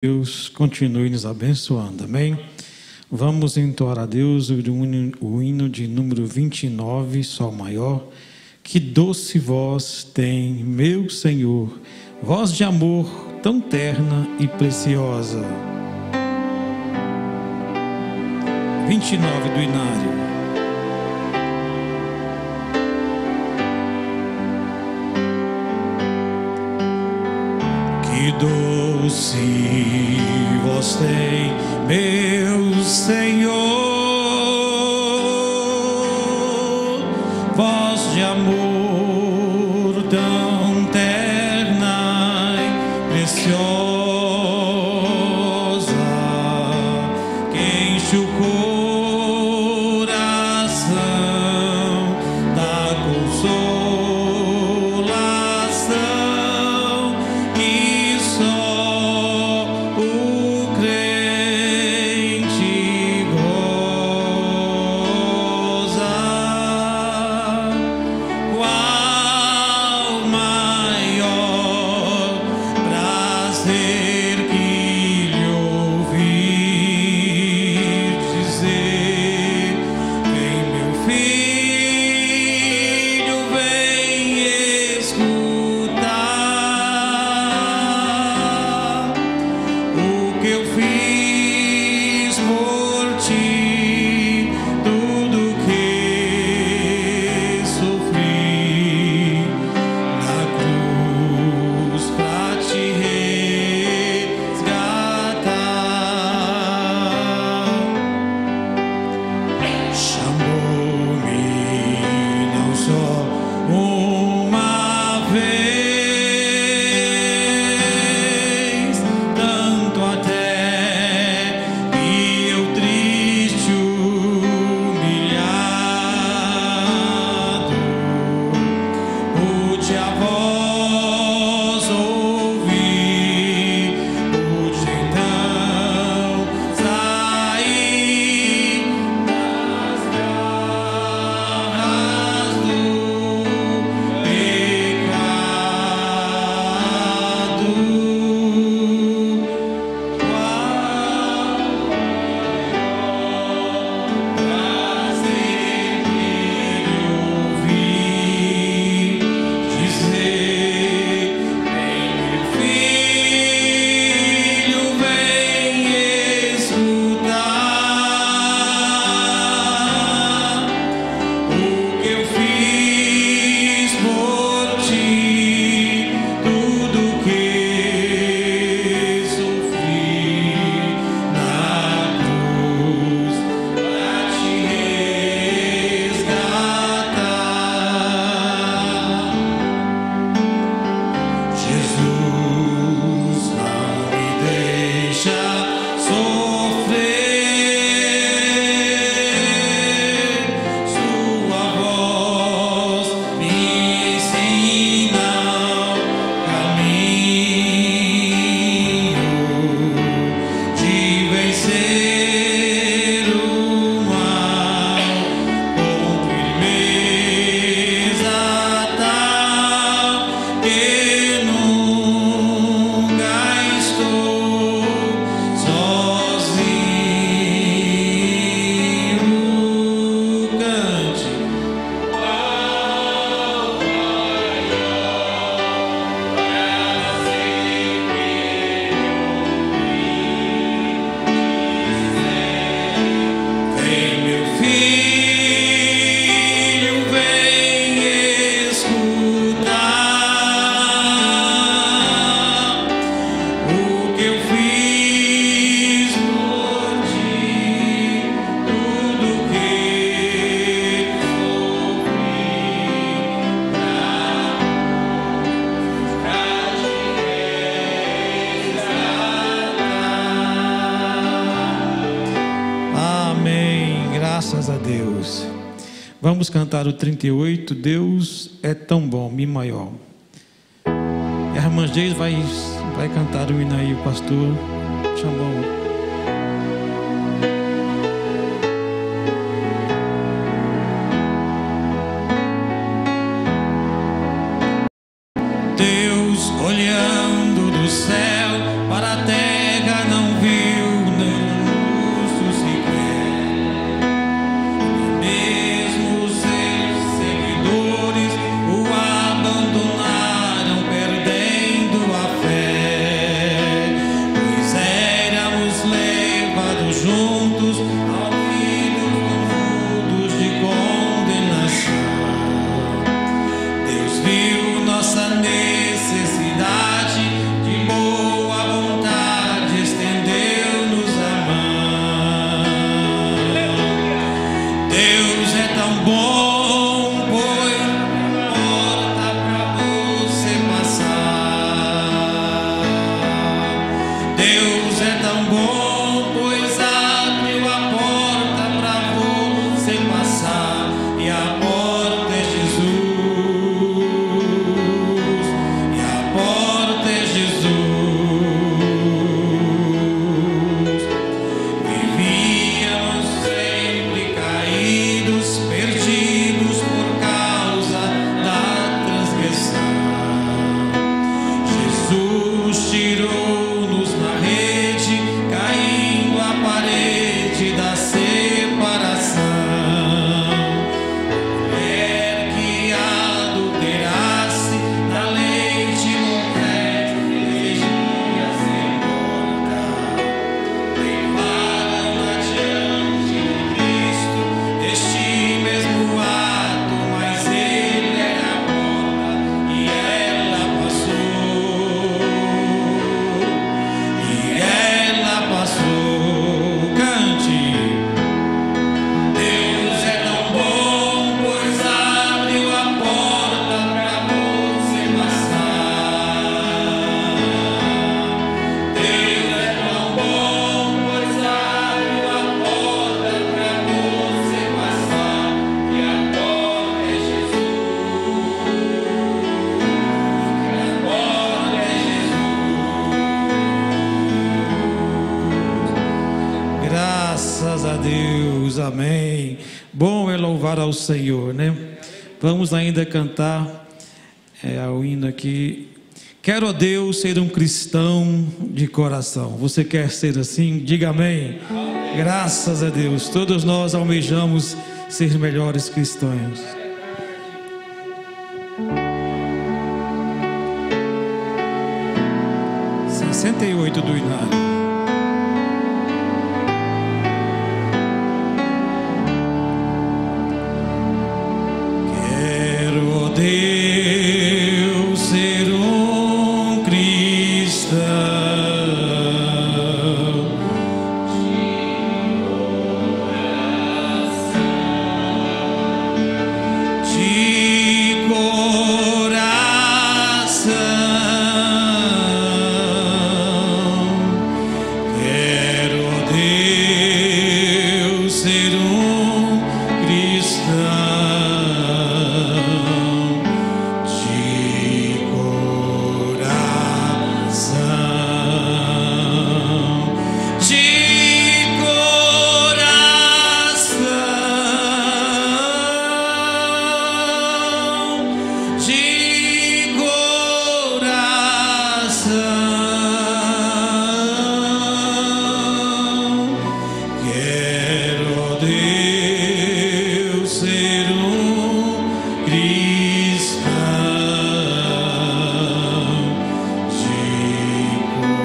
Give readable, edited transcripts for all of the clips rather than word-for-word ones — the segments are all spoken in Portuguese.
Deus continue nos abençoando, amém? Vamos entoar a Deus o hino de número 29, Sol maior. Que doce voz tem, meu Senhor, voz de amor tão terna e preciosa. 29 do Inário. Que doce voz tem, meu Senhor, voz de amor tão terna e preciosa, que enche o coração da consolação que só o crente goza. Qual maior prazer que lhe ouvir dizer: vem, meu filho, vem escutar o que eu fiz por ti, tudo que sofri na cruz pra te resgatar. Chamou-me não só uma vez, tanto até que eu triste, humilhado, pude a voz ouvir, pude então sair das garras do pecado. Prazer que lhe ouvi dizer: vem, meu filho, vem escutar o que eu fiz por ti, tudo que sofri na cruz pra te resgatar. Jesus não me deixa sofrer, sua voz me ensina o caminho de vencer o mal com firmeza tal que nunca estou sozinho. Cante. Qual maior prazer que vem, meu filho, vem escutar o que eu fiz por ti, tudo que sofri pra te resgatar. Amém. Graças a Deus. Vamos cantar o 38, Deus é tão bom, Mi maior. E a irmã Geis vai cantar o hino aí, o pastor chamou. Deus olhando do céu para a terra a Deus, amém. Bom é louvar ao Senhor, né? Vamos ainda cantar o hino aqui. Quero, ó Deus, ser um cristão de coração. Você quer ser assim? Diga amém. Graças a Deus, todos nós almejamos ser melhores cristãos. 68 do Inário. Quero, ó Deus, ser um cristão de coração. Quero, ó Deus, ser um cristão de coração, de coração. Quero, ó Deus, ser um cristão de coração.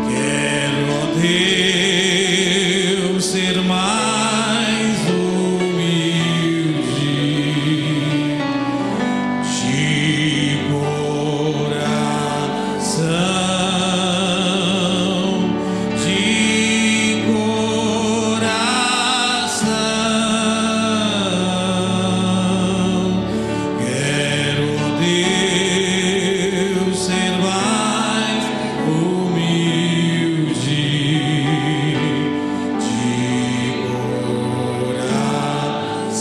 Quero, ó Deus, ser mais humilde de coração, de coração. Quero, ó Deus, ser mais humilde de coração, de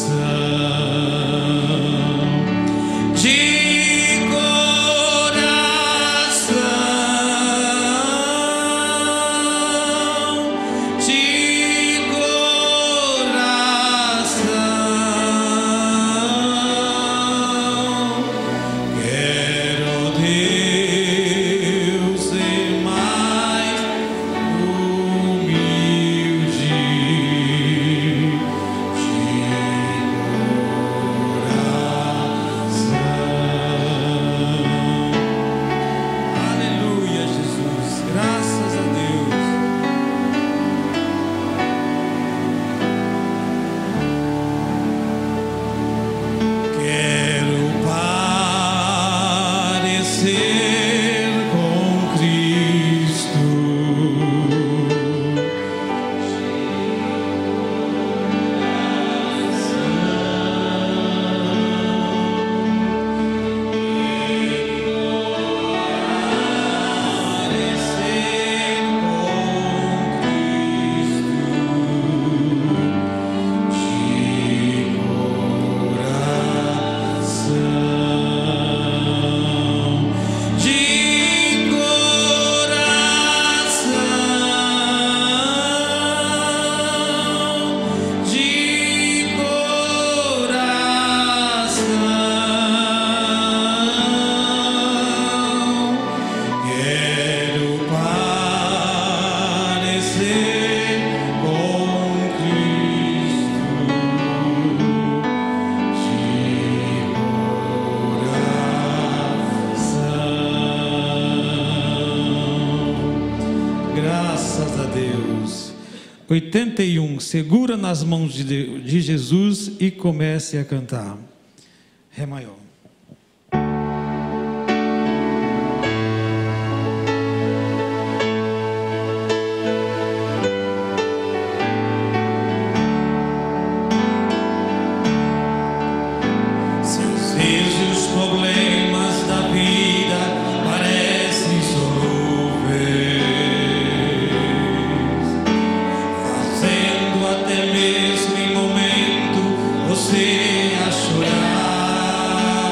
coração, de coração. Quero, ó Deus, ser mais humilde de coração. Aleluia, Jesus, graças a Deus. Quero parecer com Cristo. Parecer com Cristo de coração, de coração. Quero parecer com Cristo de coração. Graças a Deus. 81. Segura nas mãos de Jesus e comece a cantar. Ré maior. Se às vezes os problemas da vida parecem insolúveis, fazendo até mesmo em momento você a chorar,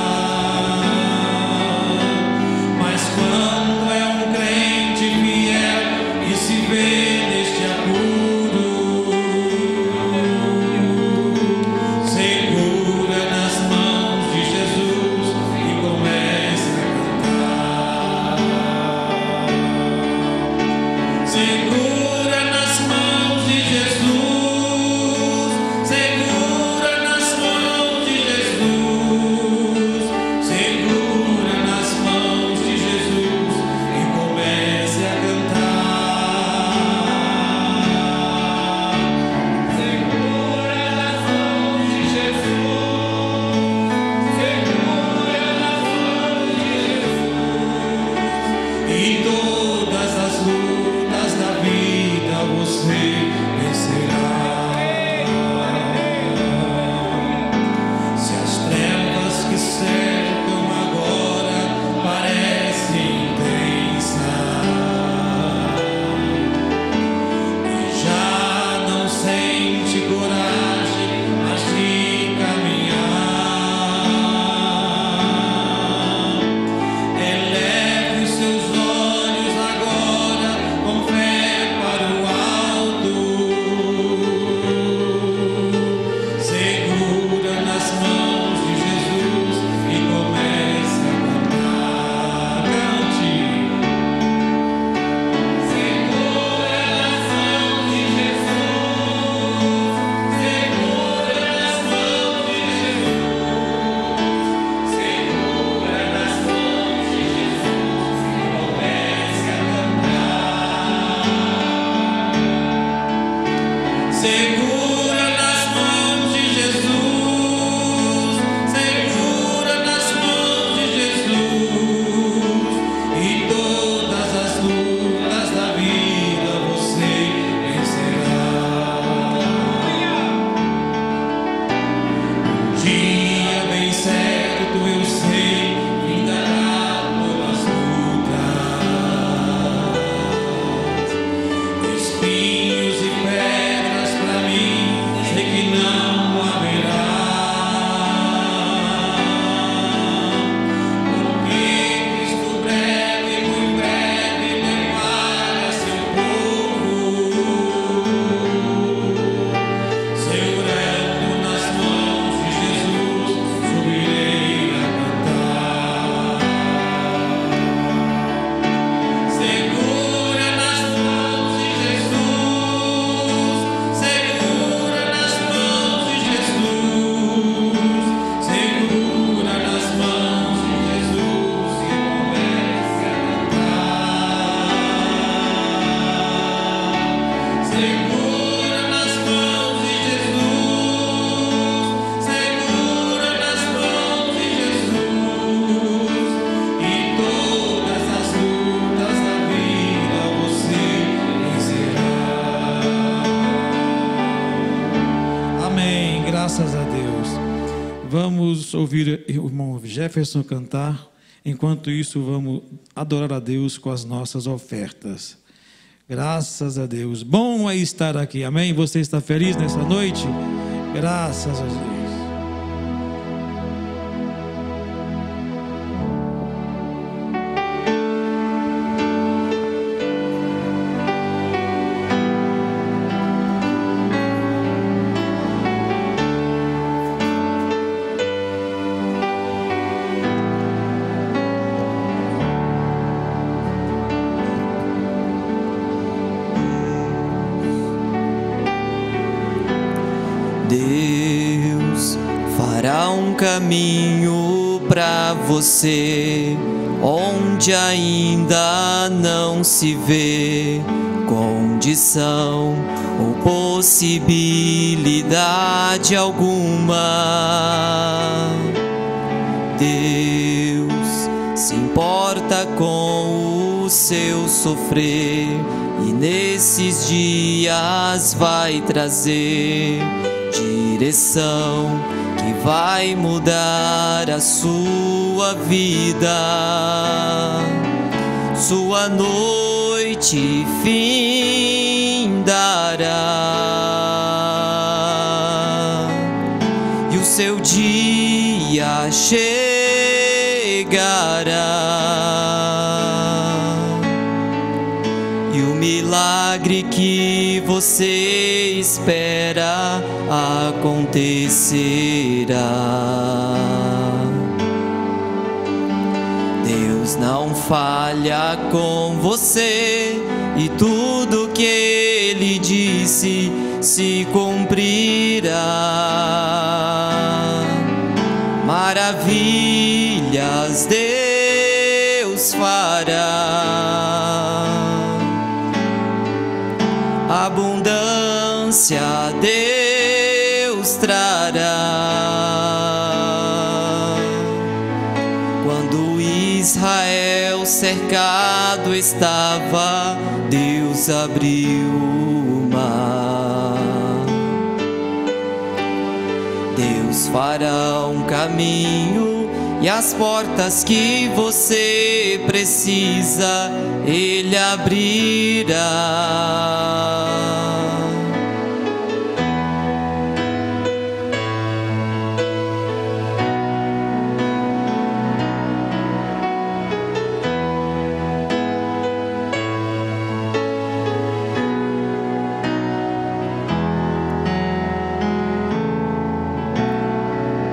ouvir o irmão Jefferson cantar. Enquanto isso, vamos adorar a Deus com as nossas ofertas. Graças a Deus. Bom é estar aqui, amém? Você está feliz nessa noite? Graças a Deus. Deus fará um caminho para você, onde ainda não se vê condição ou possibilidade alguma. Deus se importa com o seu sofrer e nesses dias vai trazer direção que vai mudar a sua vida. Sua noite findará e o seu dia chegará, e o milagre que você espera acontecerá. Deus não falha com você e tudo que Ele disse se cumprirá. Maravilhas Deus fará, abundância Deus trará. Quando Israel cercado estava, Deus abriu o mar. Deus fará um caminho e as portas que você precisa, Ele abrirá.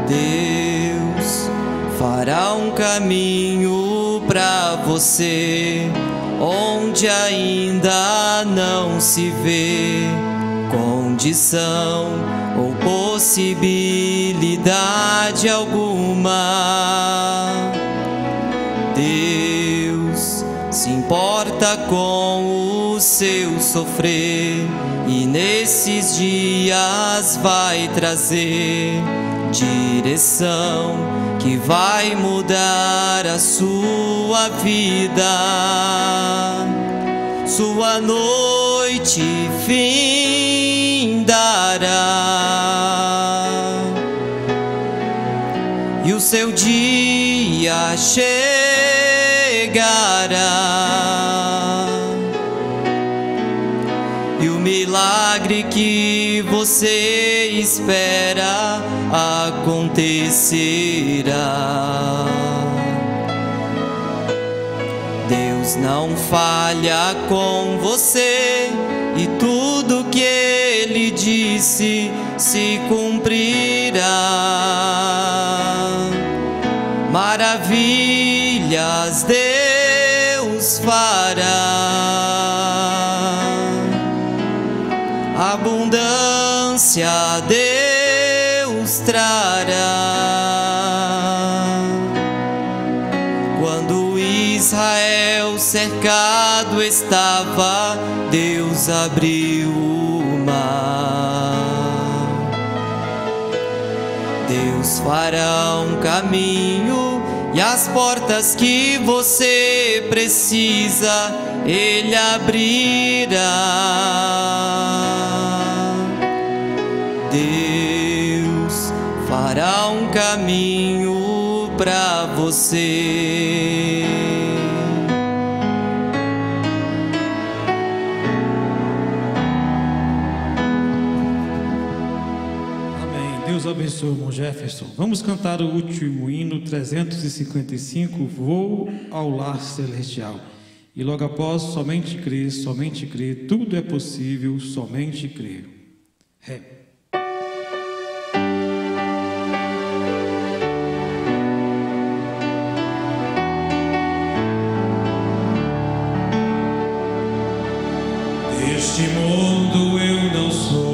Deus fará um caminho para você, onde ainda não se vê condição ou possibilidade alguma. Deus se importa com o seu sofrer e nesses dias vai trazer direção que vai mudar a sua vida. Sua noite findará e o seu dia chegará, e o milagre que você espera acontecerá. Deus não falha com você e tudo que Ele disse se cumprirá. Maravilhas Deus fará, abundância Deus trará. Quando Israel cercado estava, Deus abriu o mar. Deus fará um caminho e as portas que você precisa, Ele abrirá. Deus fará um caminho pra você. Deus abençoe, irmão Jefferson. Vamos cantar o último hino 355, Vou ao Lar Celestial. E logo após, somente crer, tudo é possível, somente crer. Ré. Deste mundo eu não sou,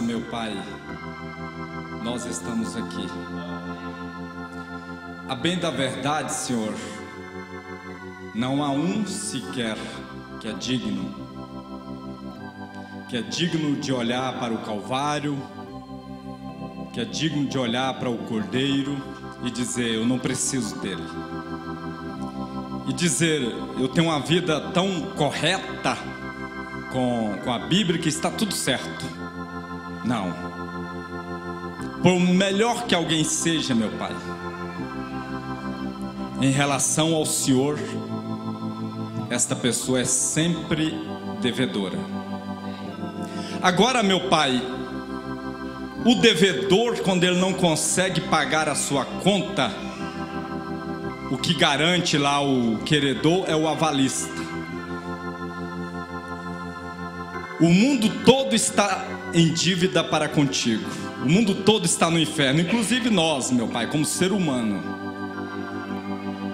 Meu Pai, nós estamos aqui. A bem da verdade, Senhor, não há um sequer que é digno de olhar para o Calvário, que é digno de olhar para o Cordeiro e dizer: eu não preciso dele, e dizer: eu tenho uma vida tão correta com a Bíblia que está tudo certo. Não. Por melhor que alguém seja, meu Pai, em relação ao Senhor, esta pessoa é sempre devedora. Agora, meu Pai, o devedor, quando ele não consegue pagar a sua conta, o que garante lá o queredor é o avalista. O mundo todo está em dívida para contigo. O mundo todo está no inferno, inclusive nós, meu Pai, como ser humano.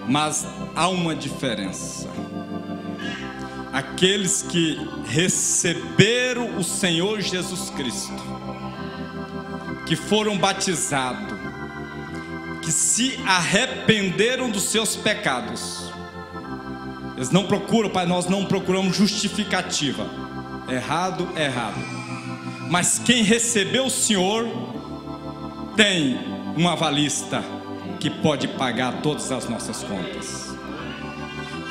Mas há uma diferença. Aqueles que receberam o Senhor Jesus Cristo, que foram batizados, que se arrependeram dos seus pecados, eles não procuram, Pai, nós não procuramos justificativa. Errado, errado. Mas quem recebeu o Senhor tem um avalista que pode pagar todas as nossas contas.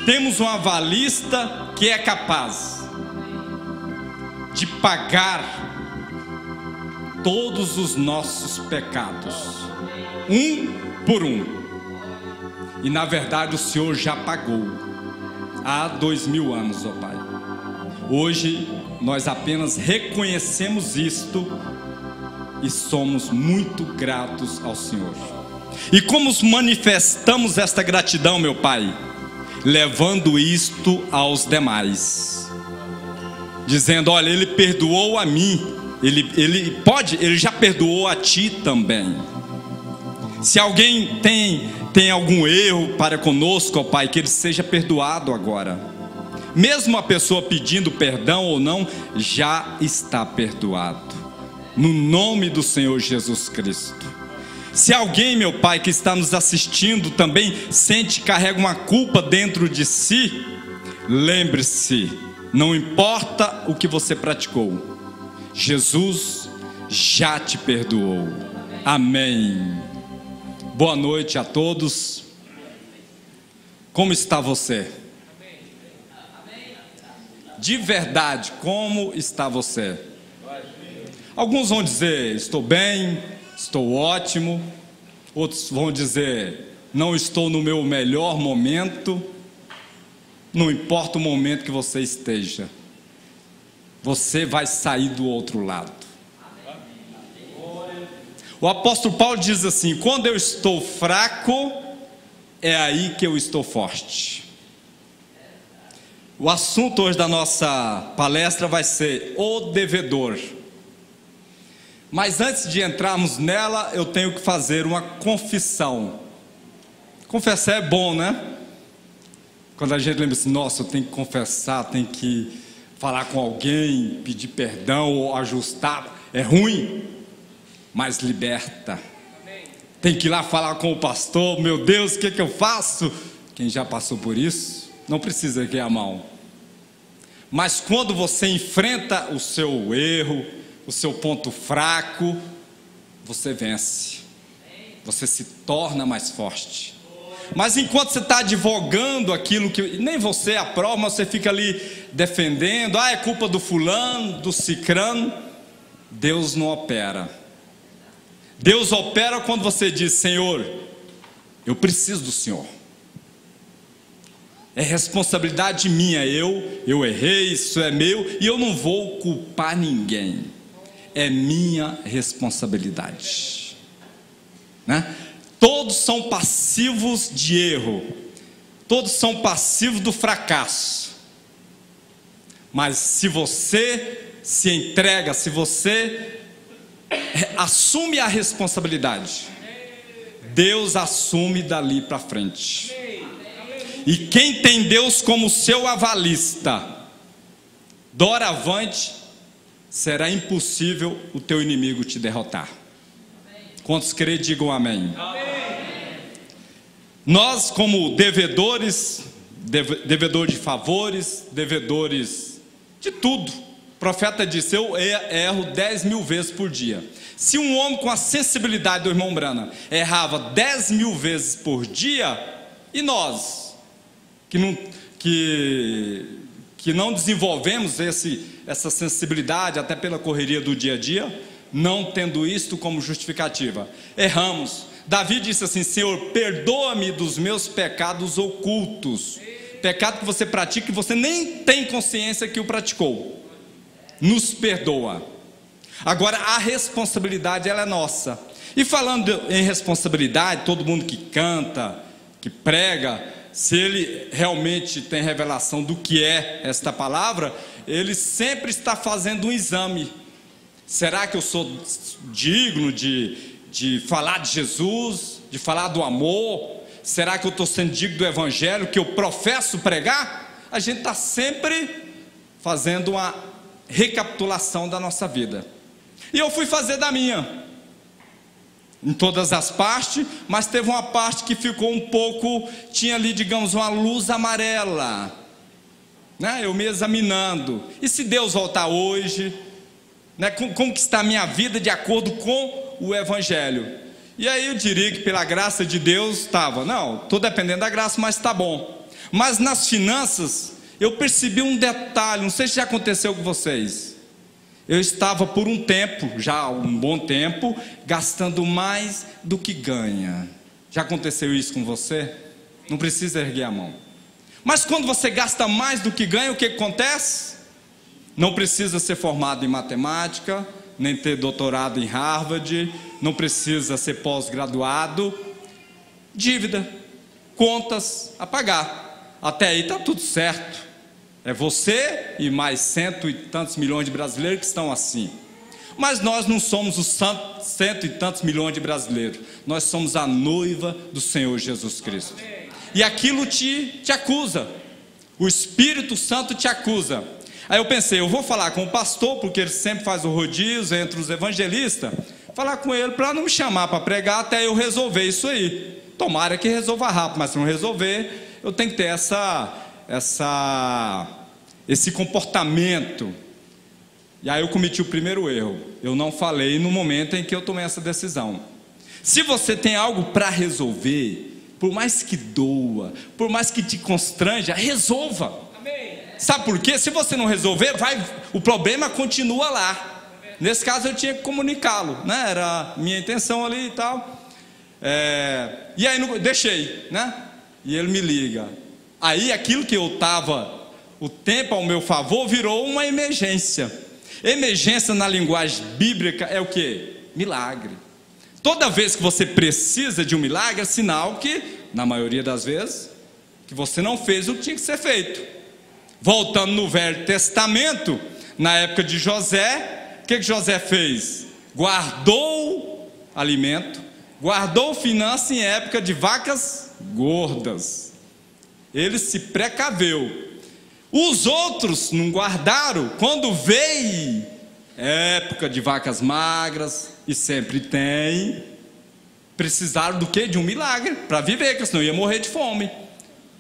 Temos um avalista que é capaz de pagar todos os nossos pecados, um por um. E na verdade o Senhor já pagou há 2000 anos, ó Pai. Hoje nós apenas reconhecemos isto e somos muito gratos ao Senhor. E como manifestamos esta gratidão, meu Pai? Levando isto aos demais, dizendo: olha, Ele perdoou a mim, Ele já perdoou a ti também. Se alguém tem algum erro para conosco, ó Pai, que ele seja perdoado agora. Mesmo a pessoa pedindo perdão ou não, já está perdoado, no nome do Senhor Jesus Cristo. Se alguém, meu Pai, que está nos assistindo também sente, carrega uma culpa dentro de si, lembre-se, não importa o que você praticou, Jesus já te perdoou. Amém. Boa noite a todos. Como está você? De verdade, como está você? Alguns vão dizer: estou bem, estou ótimo. Outros vão dizer: não estou no meu melhor momento. Não importa o momento que você esteja, você vai sair do outro lado. O apóstolo Paulo diz assim: quando eu estou fraco, é aí que eu estou forte. O assunto hoje da nossa palestra vai ser o devedor. Mas antes de entrarmos nela, eu tenho que fazer uma confissão. Confessar é bom, né? Quando a gente lembra assim: nossa, eu tenho que confessar, tenho que falar com alguém, pedir perdão ou ajustar. É ruim, mas liberta. Tem que ir lá falar com o pastor: meu Deus, o que eu faço? Quem já passou por isso, não precisa erguer a mão. Mas quando você enfrenta o seu erro, o seu ponto fraco, você vence. Você se torna mais forte. Mas enquanto você está advogando aquilo que nem você aprova, mas você fica ali defendendo: é culpa do fulano, do cicrano. Deus não opera. Deus opera quando você diz: Senhor, eu preciso do Senhor. É responsabilidade minha, eu errei, isso é meu, e eu não vou culpar ninguém. É minha responsabilidade, né? Todos são passivos de erro, todos são passivos do fracasso. Mas se você se entrega, se você assume a responsabilidade, Deus assume dali para frente. E quem tem Deus como seu avalista, doravante será impossível o teu inimigo te derrotar. Quantos crê, digam amém. Nós, como devedores, devedor de favores, devedores de tudo, o profeta disse: eu erro 10.000 vezes por dia. Se um homem com a sensibilidade do irmão Brana errava 10.000 vezes por dia, e nós que não desenvolvemos essa sensibilidade, até pela correria do dia a dia, não tendo isto como justificativa, erramos. Davi disse assim: Senhor, perdoa-me dos meus pecados ocultos. Pecado que você pratica e você nem tem consciência que o praticou. Nos perdoa. Agora a responsabilidade, ela é nossa. E falando em responsabilidade, todo mundo que canta, que prega, se ele realmente tem revelação do que é esta palavra, ele sempre está fazendo um exame. Será que eu sou digno de falar de Jesus, de falar do amor? Será que eu estou sendo digno do evangelho que eu professo pregar? A gente está sempre fazendo uma recapitulação da nossa vida. E eu fui fazer da minha, em todas as partes, mas teve uma parte que ficou um pouco, tinha ali, digamos, uma luz amarela, né? Eu me examinando, e se Deus voltar hoje, né? Como que está a minha vida de acordo com o evangelho? E aí eu diria que pela graça de Deus estava, não, estou dependendo da graça, mas está bom. Mas nas finanças, eu percebi um detalhe, não sei se já aconteceu com vocês. Eu estava por um tempo, já um bom tempo, gastando mais do que ganha. Já aconteceu isso com você? Não precisa erguer a mão. Mas quando você gasta mais do que ganha, o que acontece? Não precisa ser formado em matemática, nem ter doutorado em Harvard, não precisa ser pós-graduado. Dívida, contas a pagar. Até aí está tudo certo. É você e mais 100 e tantos milhões de brasileiros que estão assim. Mas nós não somos os 100 e tantos milhões de brasileiros. Nós somos a noiva do Senhor Jesus Cristo. E aquilo te acusa. O Espírito Santo te acusa. Aí eu pensei, eu vou falar com o pastor, porque ele sempre faz o rodízio entre os evangelistas. Falar com ele para não me chamar para pregar até eu resolver isso aí. Tomara que resolva rápido, mas se não resolver, eu tenho que ter esse comportamento. E aí eu cometi o primeiro erro. Eu não falei no momento em que eu tomei essa decisão. Se você tem algo para resolver, por mais que doa, por mais que te constranja, resolva. Amém. Sabe por quê? Se você não resolver, o problema continua lá. Nesse caso eu tinha que comunicá-lo, né? Era a minha intenção ali e tal. E aí deixei, né? E ele me liga. Aí aquilo que eu estava, o tempo ao meu favor, virou uma emergência. Emergência na linguagem bíblica é o quê? Milagre. Toda vez que você precisa de um milagre, é sinal que, na maioria das vezes, que você não fez o que tinha que ser feito. Voltando no Velho Testamento, na época de José, o que José fez? Guardou alimento, guardou finança em época de vacas gordas. Ele se precaveu. Os outros não guardaram. Quando veio época de vacas magras, e sempre tem, precisaram do quê? De um milagre para viver, porque senão ia morrer de fome.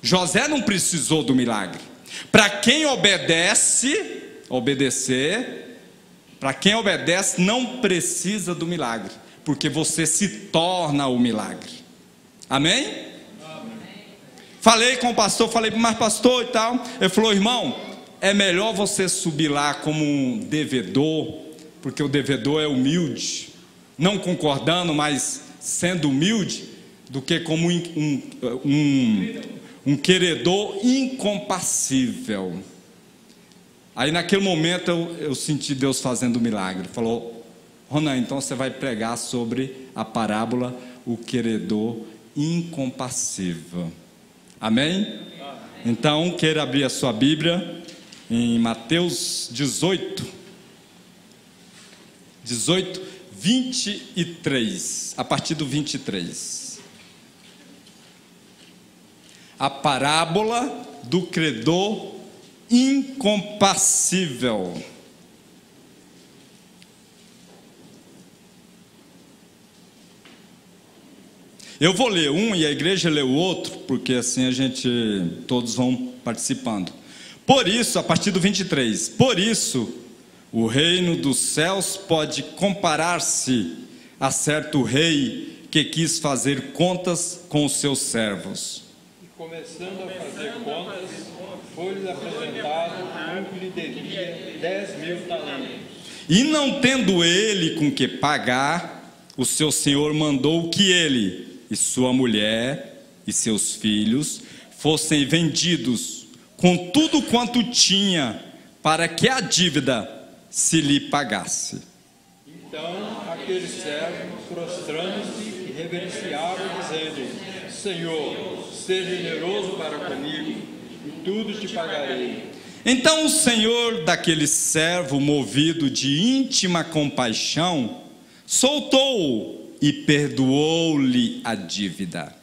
José não precisou do milagre. Para quem obedecer, para quem obedece não precisa do milagre, porque você se torna o milagre. Amém? Falei com o pastor, mas pastor e tal. Ele falou, irmão, é melhor você subir lá como um devedor, porque o devedor é humilde, não concordando, mas sendo humilde, do que como um queredor incompassível. Aí naquele momento eu senti Deus fazendo um milagre. Falou, Ronan, então você vai pregar sobre a parábola, o queredor incompassível. Amém? Então, queira abrir a sua Bíblia em Mateus 18, 23, a partir do 23. A parábola do credor incompassível. Eu vou ler um e a igreja lê o outro, porque assim todos vão participando. Por isso, a partir do 23, por isso, o reino dos céus pode comparar-se a certo rei que quis fazer contas com os seus servos. E começando a fazer contas, foi-lhes apresentado um que lhe devia 10.000 talentos. E não tendo ele com que pagar, o seu senhor mandou que ele e sua mulher e seus filhos fossem vendidos com tudo quanto tinha, para que a dívida se lhe pagasse. Então aquele servo, prostrando-se e reverenciava, dizendo, Senhor, seja generoso para comigo, e tudo te pagarei. Então o senhor daquele servo, movido de íntima compaixão, soltou-o e perdoou-lhe a dívida.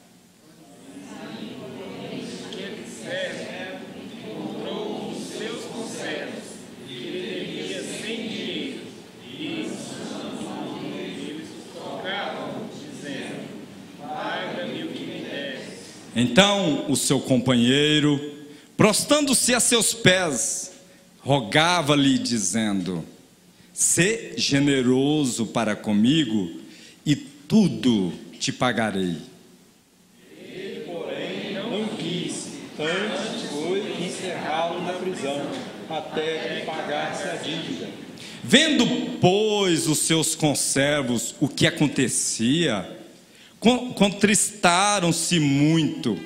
Então o seu companheiro, prostrando-se a seus pés, rogava-lhe, dizendo: sê generoso para comigo, e tudo te pagarei. Ele, porém, não quis, antes foi encerrá-lo na prisão, até que pagasse a dívida. Vendo, pois, os seus conservos o que acontecia, contristaram-se muito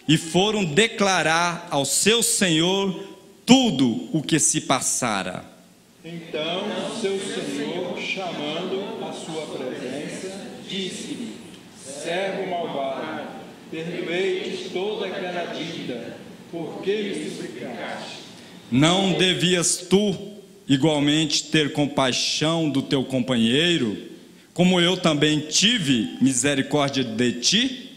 e foram declarar ao seu senhor tudo o que se passara. Então seu senhor, chamando à sua presença, disse-lhe: servo malvado, perdoei-te toda aquela dívida, por que me suplicaste? Não devias tu igualmente ter compaixão do teu companheiro, como eu também tive misericórdia de ti?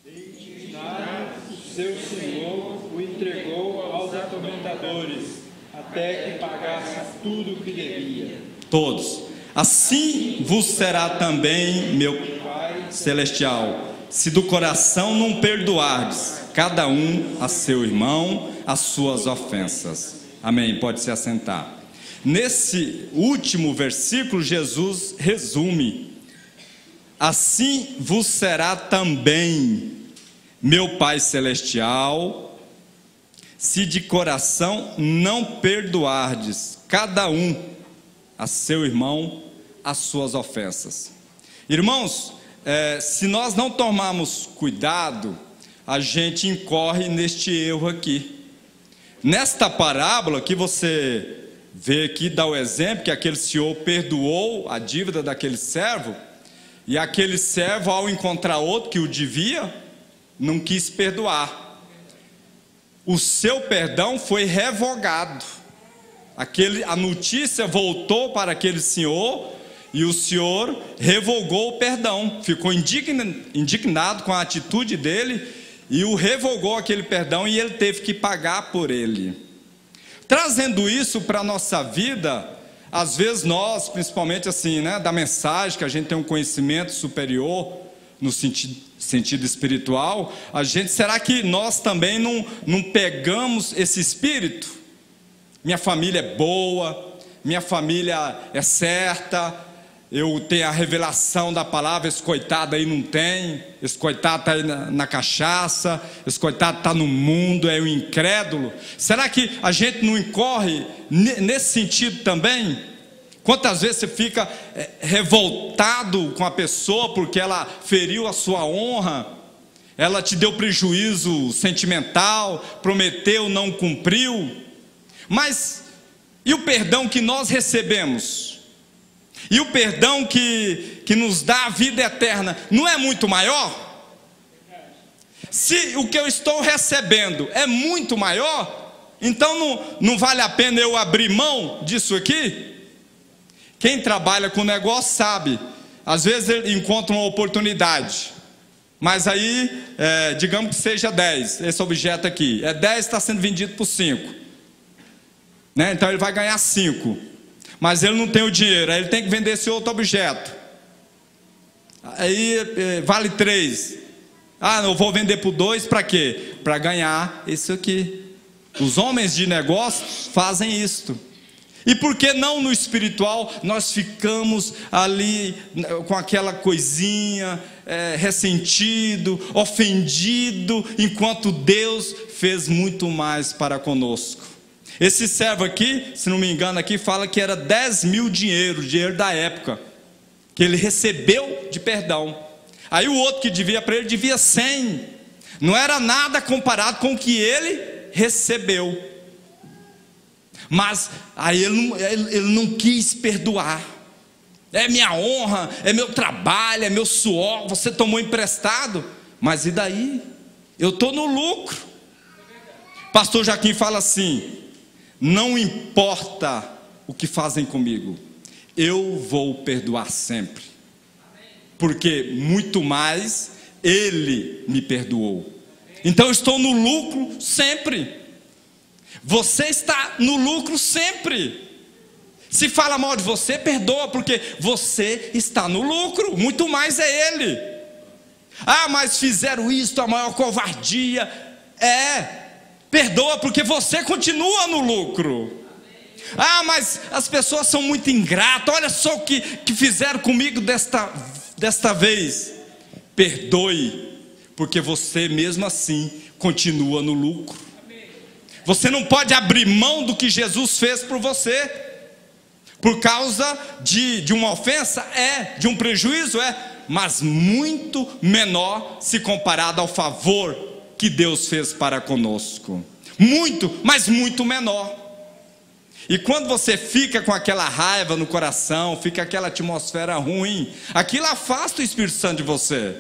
Indignado, seu senhor o entregou aos atormentadores, até que pagasse tudo o que devia. Todos. Assim vos será também, meu Pai Celestial, se do coração não perdoardes, cada um a seu irmão, as suas ofensas. Amém. Pode se assentar. Nesse último versículo, Jesus resume: assim vos será também, meu Pai Celestial, se de coração não perdoardes, cada um a seu irmão, as suas ofensas. Irmãos, se nós não tomarmos cuidado, a gente incorre neste erro aqui. Nesta parábola que você vê aqui, dá o exemplo que aquele senhor perdoou a dívida daquele servo, e aquele servo, ao encontrar outro que o devia, não quis perdoar. O seu perdão foi revogado. A notícia voltou para aquele senhor, e o senhor revogou o perdão, ficou indignado com a atitude dele, e o revogou aquele perdão, e ele teve que pagar por ele. Trazendo isso para a nossa vida, às vezes nós, principalmente assim, da mensagem, que a gente tem um conhecimento superior, no sentido espiritual, será que nós também não pegamos esse espírito? Minha família é boa, minha família é certa, eu tenho a revelação da palavra, esse coitado aí não tem, esse coitado está aí na cachaça, esse coitado está no mundo, é um incrédulo. Será que a gente não incorre nesse sentido também? Quantas vezes você fica revoltado com a pessoa porque ela feriu a sua honra, ela te deu prejuízo sentimental, prometeu, não cumpriu? Mas e o perdão que nós recebemos? E o perdão que nos dá a vida eterna, não é muito maior? Se o que eu estou recebendo é muito maior, então não vale a pena eu abrir mão disso aqui? Quem trabalha com negócio sabe, às vezes ele encontra uma oportunidade, mas aí, digamos que seja 10, esse objeto aqui, 10 está sendo vendido por 5, então ele vai ganhar 5. Mas ele não tem o dinheiro, aí ele tem que vender esse outro objeto. Aí vale 3. Eu vou vender por 2 para quê? Para ganhar isso aqui. Os homens de negócios fazem isto. E por que não no espiritual nós ficamos ali com aquela coisinha, ressentido, ofendido, enquanto Deus fez muito mais para conosco? Esse servo aqui, se não me engano aqui, fala que era 10 mil dinheiro da época, que ele recebeu de perdão. Aí o outro que devia para ele, devia 100. Não era nada comparado com o que ele recebeu. Mas aí ele não quis perdoar. É minha honra, é meu trabalho, é meu suor, você tomou emprestado. Mas e daí? Eu estou no lucro. Pastor Jaquim fala assim: não importa o que fazem comigo, eu vou perdoar sempre, porque muito mais Ele me perdoou. Então eu estou no lucro sempre. Você está no lucro sempre. Se fala mal de você, perdoa, porque você está no lucro, muito mais é Ele. Ah, mas fizeram isso, a maior covardia. Perdoa, porque você continua no lucro. Ah, mas as pessoas são muito ingratas, olha só o que fizeram comigo desta vez. Perdoe, porque você mesmo assim continua no lucro. Você não pode abrir mão do que Jesus fez por você, por causa de uma ofensa, de um prejuízo, mas muito menor se comparado ao favor que Deus fez para conosco. Muito, mas muito menor. E quando você fica com aquela raiva no coração, fica aquela atmosfera ruim, aquilo afasta o Espírito Santo de você.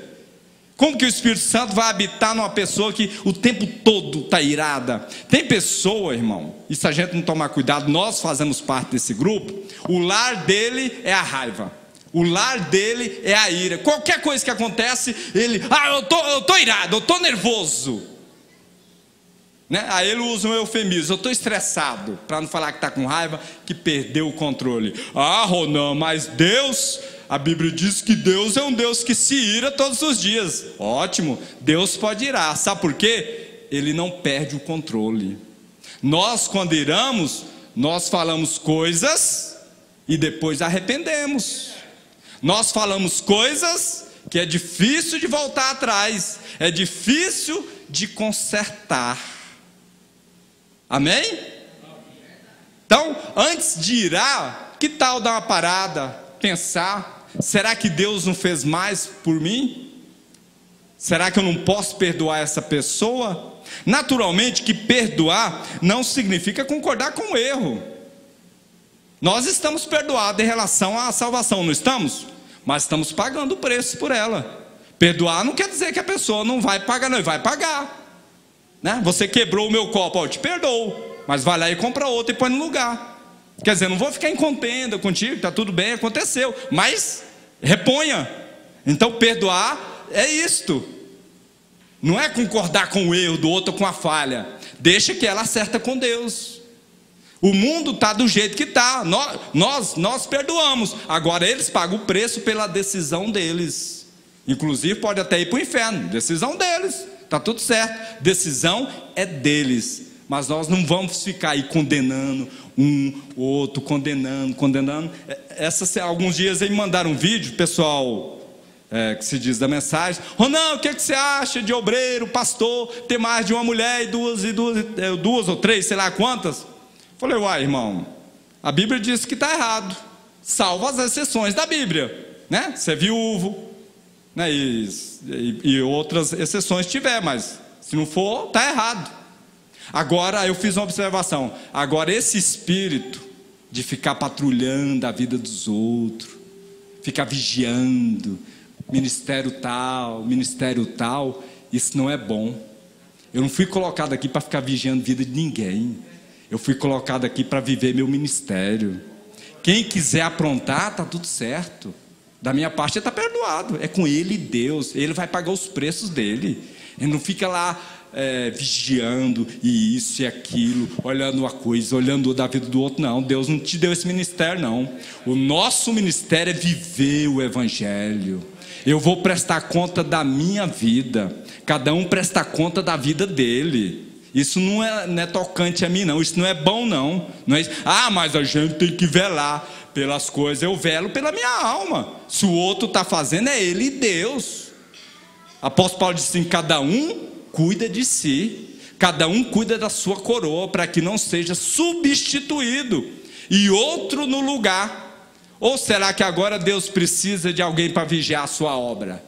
Como que o Espírito Santo vai habitar numa pessoa que o tempo todo está irada? Tem pessoa, irmão, e se a gente não tomar cuidado, nós fazemos parte desse grupo, o lar dele é a raiva, o lar dele é a ira. Qualquer coisa que acontece, ele, eu tô irado, eu tô nervoso, né? Aí ele usa um eufemismo, eu estou estressado, para não falar que está com raiva, que perdeu o controle. Ronan, mas Deus... A Bíblia diz que Deus é um Deus que se ira todos os dias. Ótimo, Deus pode irar. Sabe por quê? Ele não perde o controle. Nós, quando iramos, nós falamos coisas e depois arrependemos. Nós falamos coisas que é difícil de voltar atrás, é difícil de consertar. Amém? Então, antes de irar, que tal dar uma parada, pensar: será que Deus não fez mais por mim? Será que eu não posso perdoar essa pessoa? Naturalmente que perdoar não significa concordar com o erro. Nós estamos perdoados em relação à salvação, não estamos? Mas estamos pagando o preço por ela. Perdoar não quer dizer que a pessoa não vai pagar, não, vai pagar, né? Você quebrou o meu copo, eu te perdoo, mas vai lá e compra outro e põe no lugar. Quer dizer, não vou ficar em contenda contigo, está tudo bem, aconteceu, mas reponha. Então perdoar é isto. Não é concordar com o erro do outro, com a falha. Deixa que ela acerta com Deus. O mundo está do jeito que está. Nós perdoamos. Agora eles pagam o preço pela decisão deles. Inclusive pode até ir para o inferno. Decisão deles. Está tudo certo. Decisão é deles. Mas nós não vamos ficar aí condenando um, outro, condenando. Alguns dias aí me mandaram um vídeo, pessoal que se diz da mensagem: Ronan, o que você acha de obreiro, pastor, ter mais de uma mulher e duas ou três, sei lá quantas? Falei: uai, irmão, a Bíblia diz que está errado, salvo as exceções da Bíblia, né? Ser viúvo, né? E outras exceções tiver, mas se não for, está errado. Agora eu fiz uma observação. Agora esse espírito de ficar patrulhando a vida dos outros, ficar vigiando, ministério tal, isso não é bom. Eu não fui colocado aqui para ficar vigiando a vida de ninguém. Eu fui colocado aqui para viver meu ministério. Quem quiser aprontar, está tudo certo. Da minha parte, ele está perdoado. É com ele e Deus. Ele vai pagar os preços dele. Ele não fica lá vigiando e isso e aquilo, olhando uma coisa, olhando da vida do outro. Não, Deus não te deu esse ministério, não. O nosso ministério é viver o Evangelho. Eu vou prestar conta da minha vida, cada um presta conta da vida dele. Isso não é tocante a mim, não. Isso não é bom, não. Não é isso. Mas a gente tem que velar pelas coisas. Eu velo pela minha alma. Se o outro está fazendo, é ele e Deus. Apóstolo Paulo disse assim: cada um cuida de si, cada um cuida da sua coroa, para que não seja substituído e outro no lugar. Ou será que agora Deus precisa de alguém para vigiar a sua obra?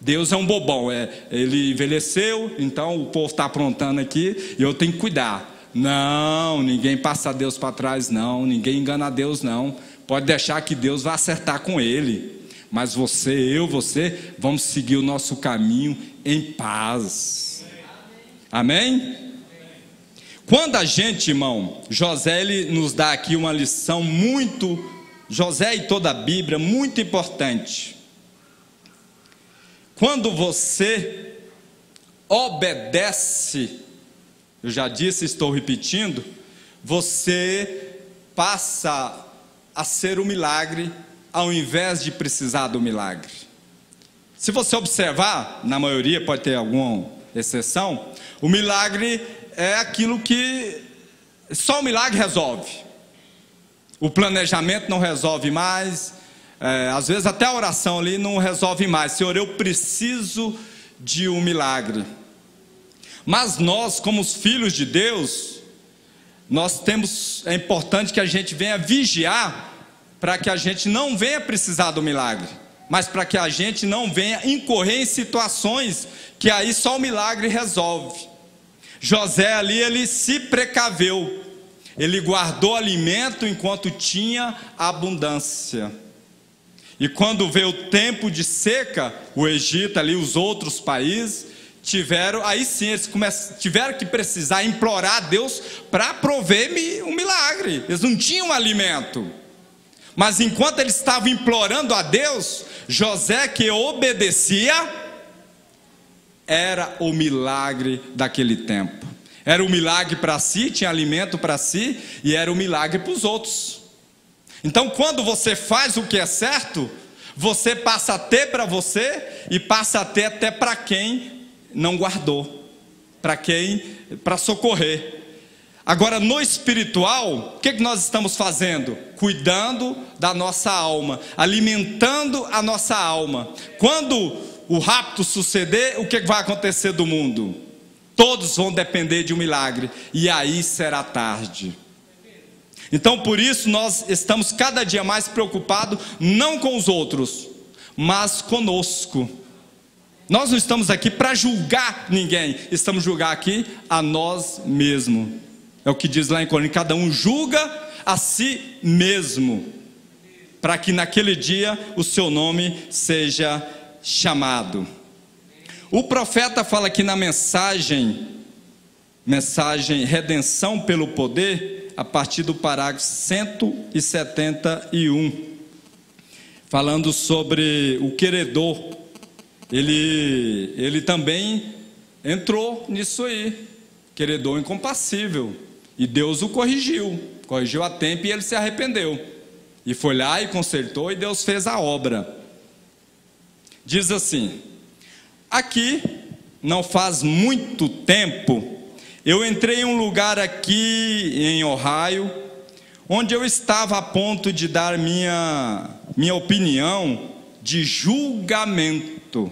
Deus é um bobão, ele envelheceu, então o povo está aprontando aqui e eu tenho que cuidar. Não, ninguém passa Deus para trás, não, ninguém engana Deus, não. Pode deixar que Deus vai acertar com ele. Mas você, vamos seguir o nosso caminho em paz. Amém? Quando a gente, irmão, José, ele nos dá aqui uma lição muito, José e toda a Bíblia, muito importante. Quando você obedece, eu já disse, estou repetindo, você passa a ser o milagre, ao invés de precisar do milagre. Se você observar, na maioria, pode ter alguma exceção, o milagre é aquilo que só o milagre resolve. O planejamento não resolve mais, às vezes até a oração ali não resolve mais. Senhor, eu preciso de um milagre. Mas nós, como os filhos de Deus, é importante que a gente venha vigiar para que a gente não venha precisar do milagre, mas para que a gente não venha incorrer em situações que aí só o milagre resolve. José ali, ele se precaveu, ele guardou alimento enquanto tinha abundância. E quando veio o tempo de seca, o Egito ali, os outros países, aí sim, eles tiveram que precisar implorar a Deus para prover um milagre. Eles não tinham alimento. Mas enquanto eles estavam implorando a Deus, José, que obedecia, era o milagre daquele tempo. Era o milagre para si, tinha alimento para si, e era o milagre para os outros. Então, quando você faz o que é certo, você passa a ter para você, e passa a ter até para quem não guardou, para socorrer. Agora, no espiritual, o que nós estamos fazendo? Cuidando da nossa alma, alimentando a nossa alma. Quando o rapto suceder, o que vai acontecer do mundo? Todos vão depender de um milagre, e aí será tarde. Então, por isso, nós estamos cada dia mais preocupados, não com os outros, mas conosco. Nós não estamos aqui para julgar ninguém, estamos julgar aqui a nós mesmos. É o que diz lá em Coríntios: cada um julga a si mesmo, para que naquele dia o seu nome seja chamado. O profeta fala aqui na mensagem Redenção pelo Poder, a partir do parágrafo 171, falando sobre o queredor. Ele também entrou nisso aí, queredor incompassível, e Deus o corrigiu a tempo, e ele se arrependeu, e foi lá e consertou, e Deus fez a obra. Diz assim: aqui, não faz muito tempo, eu entrei em um lugar aqui em Ohio, onde eu estava a ponto de dar minha opinião de julgamento.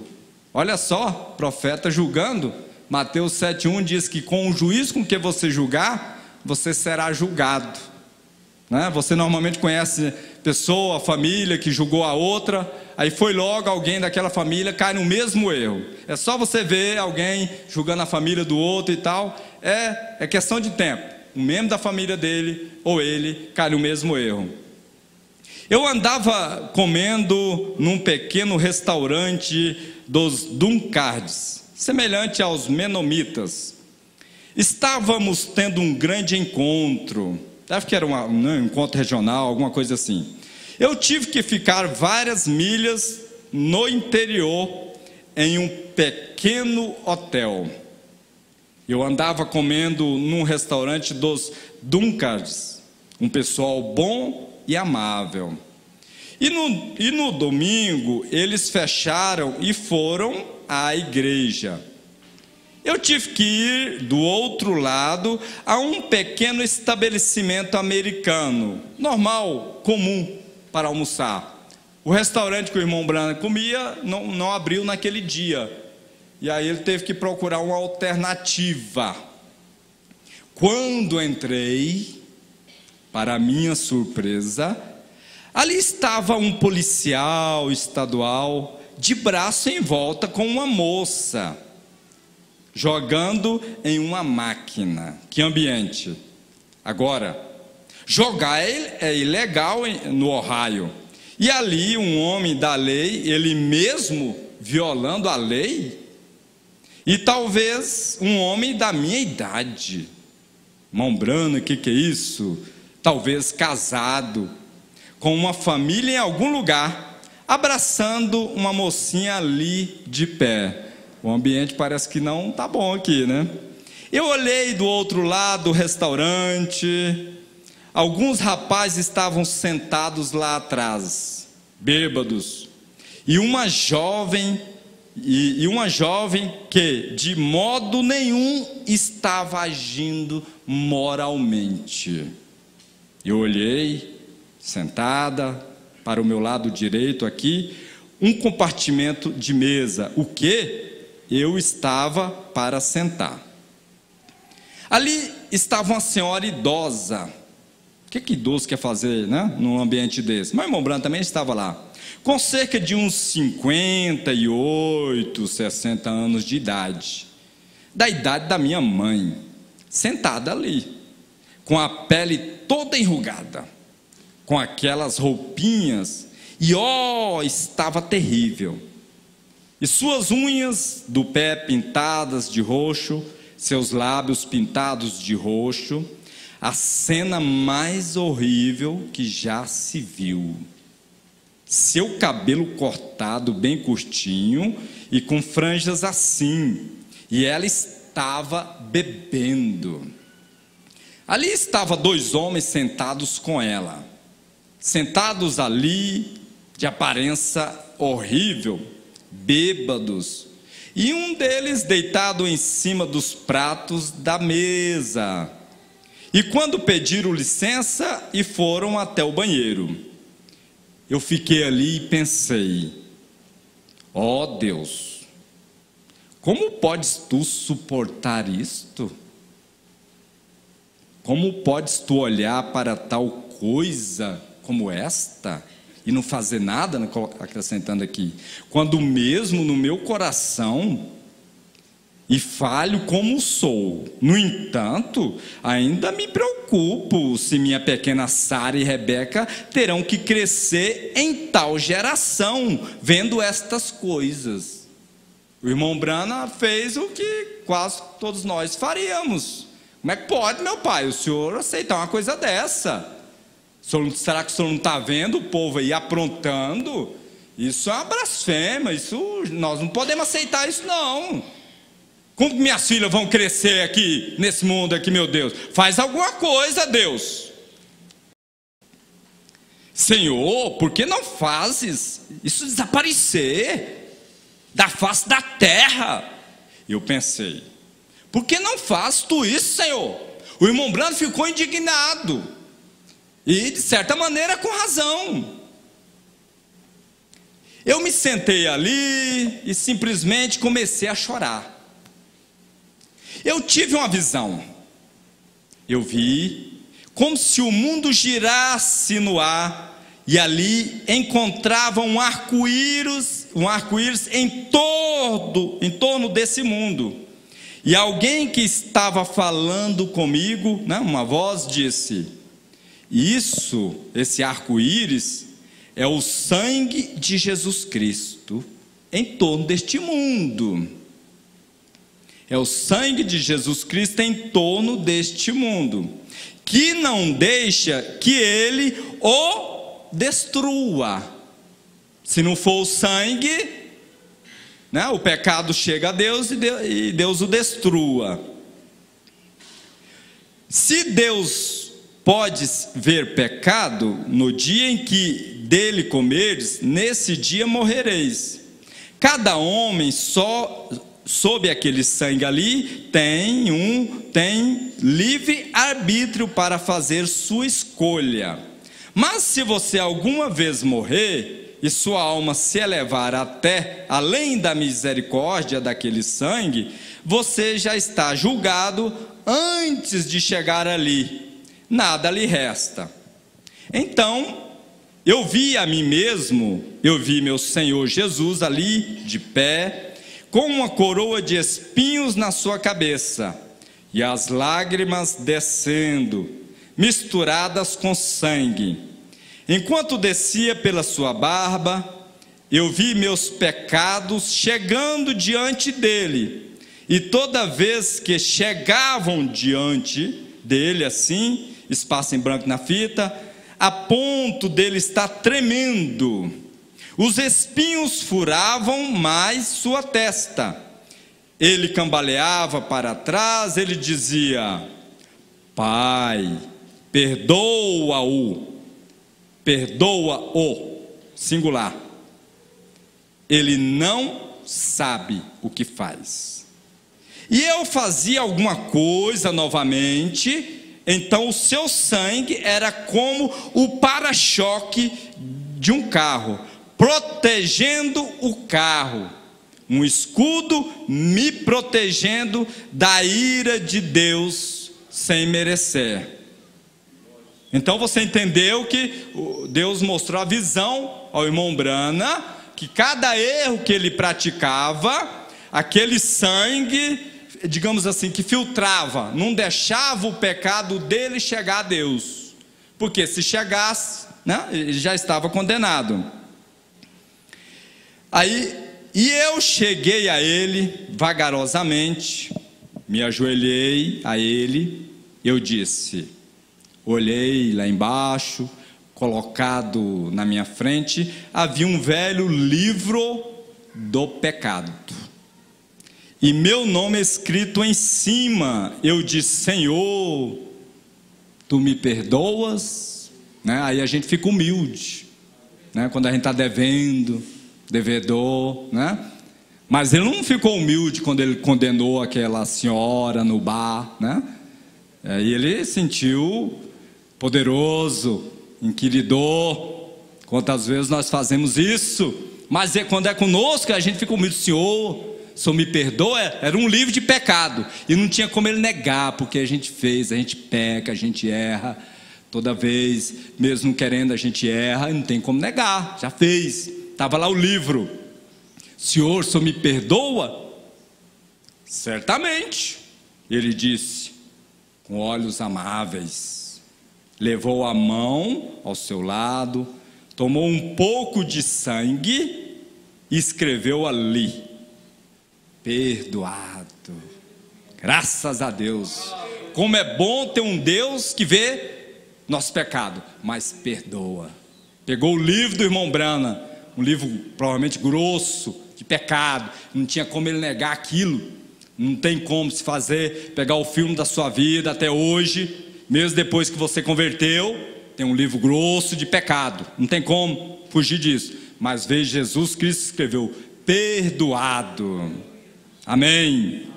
Olha só, profeta julgando. Mateus 7,1 diz que com o juízo com que você julgar, você será julgado, né? Você normalmente conhece pessoa, família que julgou a outra, aí foi logo alguém daquela família, cai no mesmo erro. É só você ver alguém julgando a família do outro e tal, é questão de tempo, um membro da família dele ou ele cai no mesmo erro. Eu andava comendo num pequeno restaurante dos Dunkards, semelhante aos Menomitas. Estávamos tendo um grande encontro, deve que era um encontro regional, alguma coisa assim. Eu tive que ficar várias milhas no interior, em um pequeno hotel. Eu andava comendo num restaurante dos Dunkards, um pessoal bom e amável. E no domingo, eles fecharam e foram à igreja. Eu tive que ir do outro lado a um pequeno estabelecimento americano, normal, comum, para almoçar. O restaurante que o irmão Branco comia não abriu naquele dia, e aí ele teve que procurar uma alternativa. Quando entrei, para minha surpresa, ali estava um policial estadual, de braço em volta com uma moça, jogando em uma máquina. Que ambiente! Agora, jogar é ilegal no Ohio. E ali um homem da lei, ele mesmo violando a lei, e talvez um homem da minha idade, Irmão Brana, o que é isso? Talvez casado, com uma família em algum lugar, abraçando uma mocinha ali de pé. O ambiente parece que não está bom aqui, né? Eu olhei do outro lado do restaurante, alguns rapazes estavam sentados lá atrás, bêbados, e uma jovem que de modo nenhum estava agindo moralmente. Eu olhei, sentada, para o meu lado direito aqui, um compartimento de mesa, o que eu estava para sentar. Ali estava uma senhora idosa. O que idoso quer fazer, né, num ambiente desse? Meu irmão Branco também estava lá, com cerca de uns 58, 60 anos de idade, da idade da minha mãe, sentada ali, com a pele toda enrugada, com aquelas roupinhas, e estava terrível, e suas unhas do pé pintadas de roxo, seus lábios pintados de roxo, a cena mais horrível que já se viu. Seu cabelo cortado bem curtinho e com franjas assim, e ela estava bebendo. Ali estavam 2 homens sentados com ela, sentados ali, de aparência horrível, bêbados, e um deles deitado em cima dos pratos da mesa. E quando pediram licença e foram até o banheiro, eu fiquei ali e pensei: ó Deus, como podes tu suportar isto? Como podes tu olhar para tal coisa como esta e não fazer nada, acrescentando aqui, quando mesmo no meu coração, e falho como sou, no entanto, ainda me preocupo se minha pequena Sara e Rebeca terão que crescer em tal geração, vendo estas coisas. O irmão Brana fez o que quase todos nós faríamos. Como é que pode, meu pai, o senhor aceitar uma coisa dessa? Será que o senhor não está vendo o povo aí aprontando? Isso é uma blasfêmia, nós não podemos aceitar isso não. Como minhas filhas vão crescer aqui, nesse mundo aqui, meu Deus? Faz alguma coisa, Deus. Senhor, por que não fazes isso desaparecer da face da terra? Eu pensei, por que não fazes tu isso, Senhor? O irmão Brando ficou indignado, e de certa maneira com razão. Eu me sentei ali e simplesmente comecei a chorar. Eu tive uma visão. Eu vi como se o mundo girasse no ar, e ali encontrava um arco-íris em torno desse mundo. E alguém que estava falando comigo, né, uma voz disse: esse arco-íris é o sangue de Jesus Cristo em torno deste mundo. É o sangue de Jesus Cristo em torno deste mundo, que não deixa que ele o destrua. Se não for o sangue, né, o pecado chega a Deus e Deus o destrua. Se Deus pode ver pecado, no dia em que dele comerdes, nesse dia morrereis. Cada homem só sob aquele sangue ali tem livre arbítrio para fazer sua escolha. Mas se você alguma vez morrer e sua alma se elevar até além da misericórdia daquele sangue, você já está julgado antes de chegar ali. Nada lhe resta. Então eu vi a mim mesmo, eu vi meu Senhor Jesus ali de pé, com uma coroa de espinhos na sua cabeça, e as lágrimas descendo, misturadas com sangue. Enquanto descia pela sua barba, eu vi meus pecados chegando diante dele, e toda vez que chegavam diante, dele assim, espaço em branco na fita, a ponto dele estar tremendo. Os espinhos furavam mais sua testa. Ele cambaleava para trás, ele dizia: Pai, perdoa-o, singular. Ele não sabe o que faz. E eu fazia alguma coisa novamente, então o seu sangue era como o para-choque de um carro, protegendo o carro, um escudo me protegendo da ira de Deus sem merecer. Então você entendeu que Deus mostrou a visão ao irmão Brana, que cada erro que ele praticava, aquele sangue, digamos assim, que filtrava, não deixava o pecado dele chegar a Deus, porque se chegasse, né, ele já estava condenado. E eu cheguei a ele vagarosamente, me ajoelhei a ele, eu disse, olhei lá embaixo, colocado na minha frente, havia um velho livro do pecado, e meu nome escrito em cima. Eu disse: Senhor, tu me perdoas? Né? Aí a gente fica humilde, né? Quando a gente está devendo, devedor, né? Mas ele não ficou humilde quando ele condenou aquela senhora no bar, né? Aí ele sentiu poderoso, inquiridor. Quantas vezes nós fazemos isso? Mas quando é conosco, a gente fica humilde. Senhor, me perdoa. Era um livro de pecado, e não tinha como ele negar, porque a gente fez, a gente peca, a gente erra. Toda vez, mesmo não querendo, a gente erra, e não tem como negar, já fez. Estava lá o livro. Senhor, me perdoa? Certamente. Ele disse, com olhos amáveis, levou a mão ao seu lado, tomou um pouco de sangue e escreveu ali: perdoado. Graças a Deus. Como é bom ter um Deus que vê nosso pecado, mas perdoa. Pegou o livro do irmão Brana, um livro provavelmente grosso, de pecado, não tinha como ele negar aquilo. Não tem como se fazer, pegar o filme da sua vida até hoje, mesmo depois que você converteu, tem um livro grosso de pecado, não tem como fugir disso. Mas veja, Jesus Cristo escreveu: perdoado. Amém.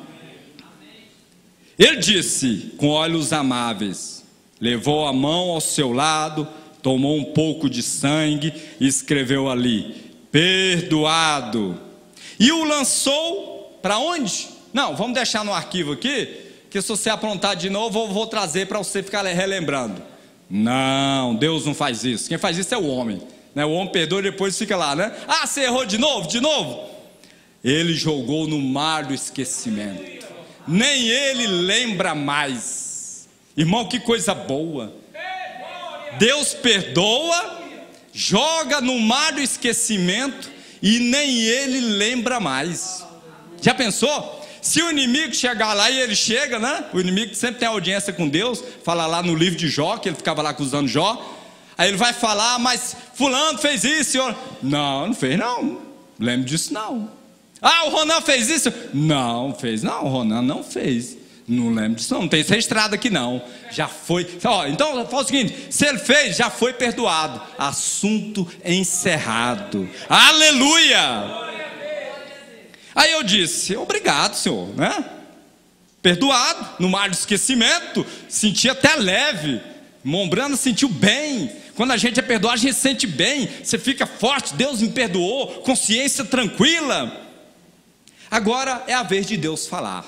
Ele disse, com olhos amáveis, levou a mão ao seu lado, tomou um pouco de sangue e escreveu ali: perdoado. E o lançou para onde? Não, vamos deixar no arquivo aqui, que se você aprontar de novo, eu vou trazer para você ficar relembrando. Não, Deus não faz isso. Quem faz isso é o homem, né? O homem perdoa e depois fica lá, né? Ah, você errou de novo? Ele jogou no mar do esquecimento. Nem ele lembra mais. Irmão, que coisa boa. Deus perdoa, joga no mar do esquecimento e nem ele lembra mais. Já pensou? Se o inimigo chegar lá, e ele chega, né? O inimigo sempre tem audiência com Deus, fala lá no livro de Jó, que ele ficava lá acusando Jó. Aí ele vai falar: mas fulano fez isso, senhor. Não fez não, lembro disso não. Ah, o Ronan fez isso? Não fez não, o Ronan não fez. Não lembro disso não tem registrado aqui não. Já foi. Então fala o seguinte: se ele fez, já foi perdoado. Assunto encerrado. Aleluia. Aí eu disse: obrigado, senhor, né? Perdoado, no mar do esquecimento, senti até leve. Irmão Brana sentiu bem. Quando a gente é perdoado, a gente sente bem. Você fica forte, Deus me perdoou, consciência tranquila. Agora é a vez de Deus falar,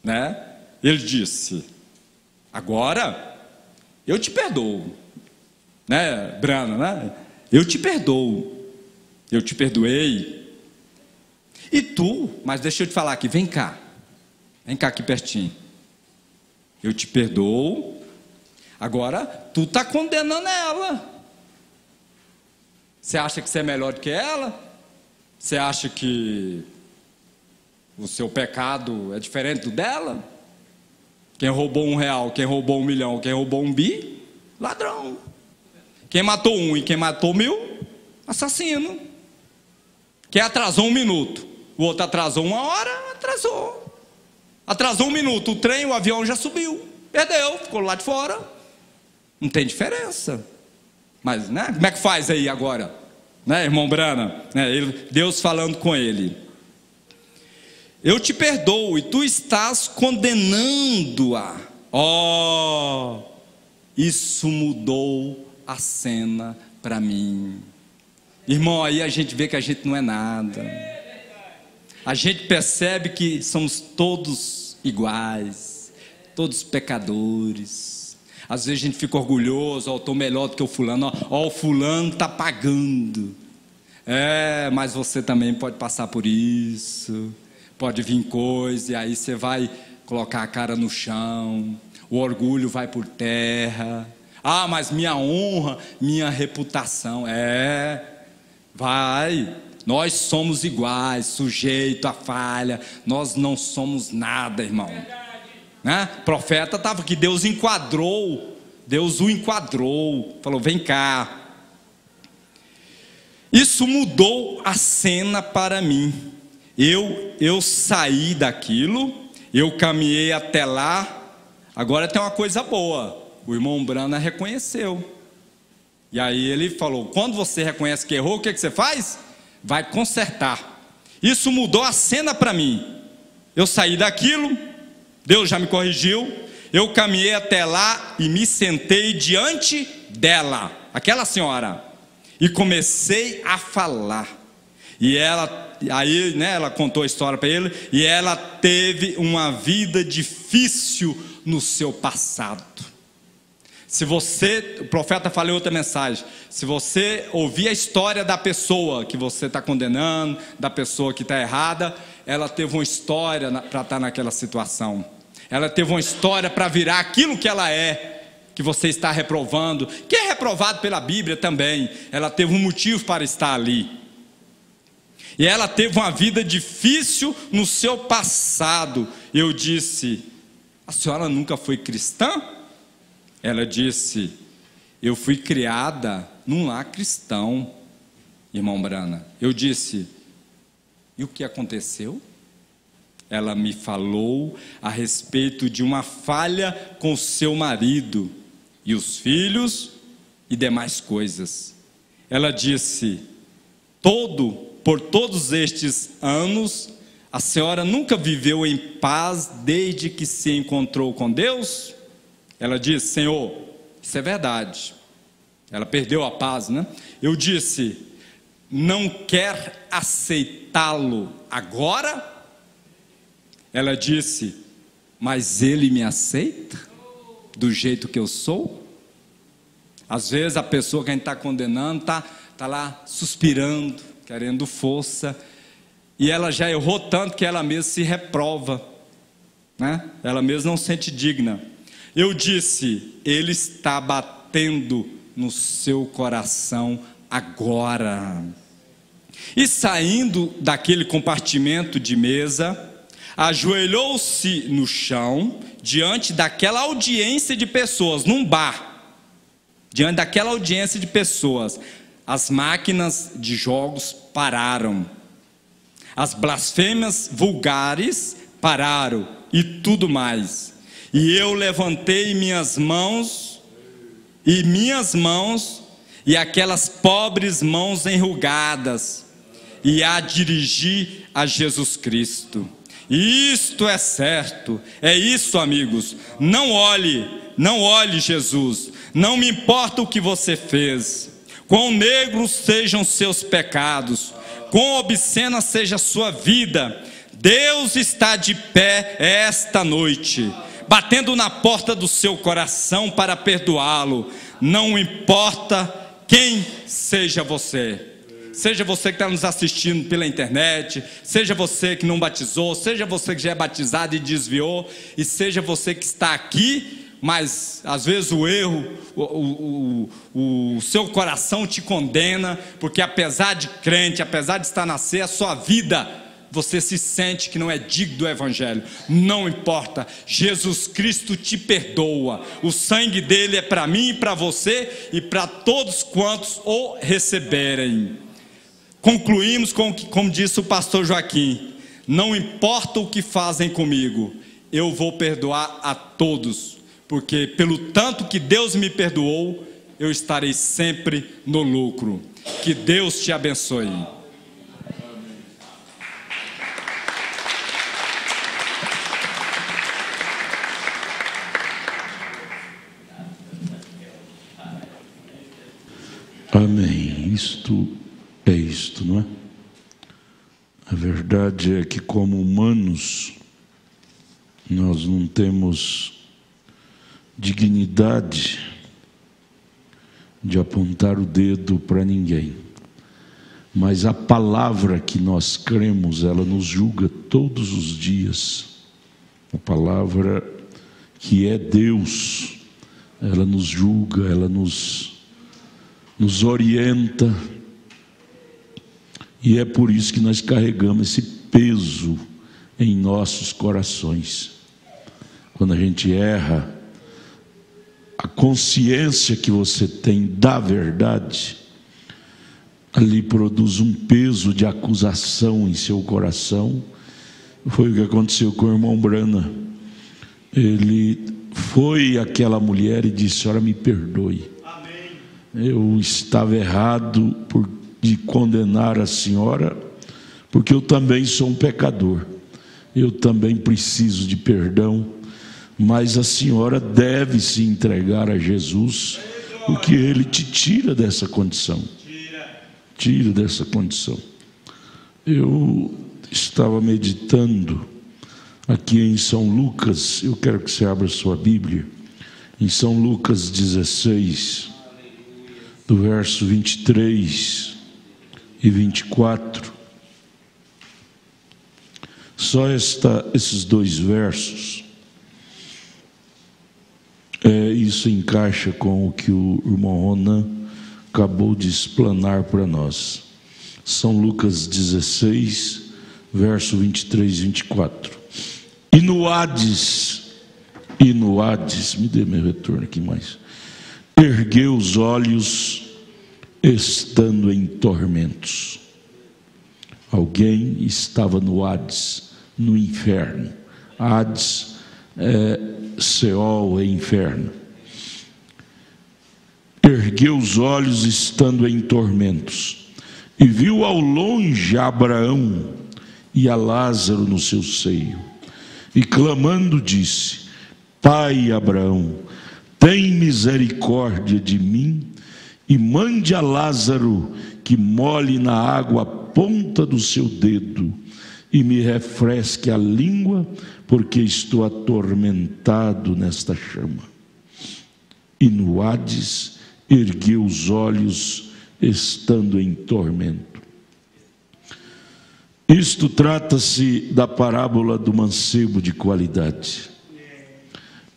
né? Ele disse: agora eu te perdoo, né, Brana, né? Eu te perdoo, eu te perdoei. E tu, mas deixa eu te falar aqui, vem cá aqui pertinho. Eu te perdoo. Agora tu está condenando ela. Você acha que você é melhor do que ela? Você acha que o seu pecado é diferente do dela? Quem roubou R$1, quem roubou 1 milhão, quem roubou 1 bi, ladrão. Quem matou 1 e quem matou 1000, assassino. Quem atrasou 1 minuto, o outro atrasou 1 hora, atrasou 1 minuto, o trem, o avião já subiu, perdeu, ficou lá de fora. Não tem diferença. Mas, né, como é que faz aí agora? Né, irmão Brana? Deus falando com ele. Eu te perdoo e tu estás condenando-a. Isso mudou a cena para mim. Irmão, aí a gente vê que a gente não é nada. A gente percebe que somos todos iguais, todos pecadores. Às vezes a gente fica orgulhoso, estou melhor do que o fulano, o fulano está pagando. Mas você também pode passar por isso, pode vir coisa, e aí você vai colocar a cara no chão, o orgulho vai por terra. Mas minha honra, minha reputação, vai. Nós somos iguais, sujeito à falha, nós não somos nada, irmão. Né? O profeta estava aqui, Deus o enquadrou, falou: vem cá. Isso mudou a cena para mim. Eu saí daquilo, eu caminhei até lá. Agora tem uma coisa boa, o irmão Brana reconheceu. E aí ele falou: quando você reconhece que errou, o que você faz? Vai consertar. Isso mudou a cena para mim. Eu saí daquilo, Deus já me corrigiu, eu caminhei até lá e me sentei diante dela, aquela senhora, e comecei a falar. E ela, aí, né, ela contou a história para ele, e ela teve uma vida difícil no seu passado. Se você, o profeta falou outra mensagem, se você ouvir a história da pessoa que você está condenando, da pessoa que está errada, ela teve uma história para estar naquela situação. Ela teve uma história para virar aquilo que ela é, que você está reprovando, que é reprovado pela Bíblia também. Ela teve um motivo para estar ali. E ela teve uma vida difícil no seu passado. Eu disse: a senhora nunca foi cristã? Ela disse: eu fui criada num lar cristão, irmão Brana. Eu disse: e o que aconteceu? Ela me falou a respeito de uma falha com seu marido e os filhos e demais coisas. Ela disse: por todos estes anos, a senhora nunca viveu em paz desde que se encontrou com Deus? Ela disse: Senhor, isso é verdade. Ela perdeu a paz, né? Eu disse: não quer aceitá-lo agora? Ela disse: mas ele me aceita do jeito que eu sou? Às vezes a pessoa que a gente está condenando está lá suspirando, querendo força, e ela já errou tanto que ela mesma se reprova, né? Ela mesma não se sente digna. Eu disse: ele está batendo no seu coração agora. E saindo daquele compartimento de mesa, ajoelhou-se no chão, diante daquela audiência de pessoas, num bar, diante daquela audiência de pessoas. As máquinas de jogos pararam, as blasfêmias vulgares pararam, e tudo mais. E eu levantei minhas mãos, e aquelas pobres mãos enrugadas, e a dirigi a Jesus Cristo. Isto é certo, é isso, amigos. Não olhe Jesus. Não me importa o que você fez, quão negros sejam seus pecados, quão obscena seja a sua vida. Deus está de pé esta noite, batendo na porta do seu coração para perdoá-lo. Não importa quem seja você. Seja você que está nos assistindo pela internet, seja você que não batizou, seja você que já é batizado e desviou, e seja você que está aqui, mas às vezes o erro, o seu coração te condena, porque apesar de crente, apesar de estar na ceia, a sua vida você se sente que não é digno do Evangelho. Não importa, Jesus Cristo te perdoa. O sangue dele é para mim e para você e para todos quantos o receberem. Concluímos com como disse o pastor Joaquim: não importa o que fazem comigo, eu vou perdoar a todos, porque pelo tanto que Deus me perdoou, eu estarei sempre no lucro. Que Deus te abençoe. Amém. Isto, não é? A verdade é que, como humanos, nós não temos dignidade de apontar o dedo para ninguém, mas a palavra que nós cremos, ela nos julga todos os dias. A palavra que é Deus, ela nos julga, ela nos orienta, e é por isso que nós carregamos esse peso em nossos corações. Quando a gente erra, a consciência que você tem da verdade, ali produz um peso de acusação em seu coração. Foi o que aconteceu com o irmão Brana. Ele foi àquela mulher e disse: "Senhora, me perdoe. Eu estava errado de condenar a senhora, porque eu também sou um pecador. Eu também preciso de perdão, mas a senhora deve se entregar a Jesus, porque Ele te tira dessa condição." Tira dessa condição. Eu estava meditando aqui em São Lucas. Eu quero que você abra sua Bíblia em São Lucas 16, do verso 23 e 24. Só esses dois versos. Isso encaixa com o que o irmão Ronan acabou de explanar para nós. São Lucas 16, verso 23 e 24. E no Hades, me dê meu retorno aqui mais. Ergueu os olhos, estando em tormentos. Alguém estava no Hades, no inferno. Hades é Seol, é inferno. Ergueu os olhos, estando em tormentos, e viu ao longe a Abraão e a Lázaro no seu seio, e clamando disse: "Pai Abraão, tem misericórdia de mim, e mande a Lázaro que molhe na água a ponta do seu dedo, e me refresque a língua, porque estou atormentado nesta chama." E no Hades ergueu os olhos, estando em tormento. Isto trata-se da parábola do mancebo de qualidade.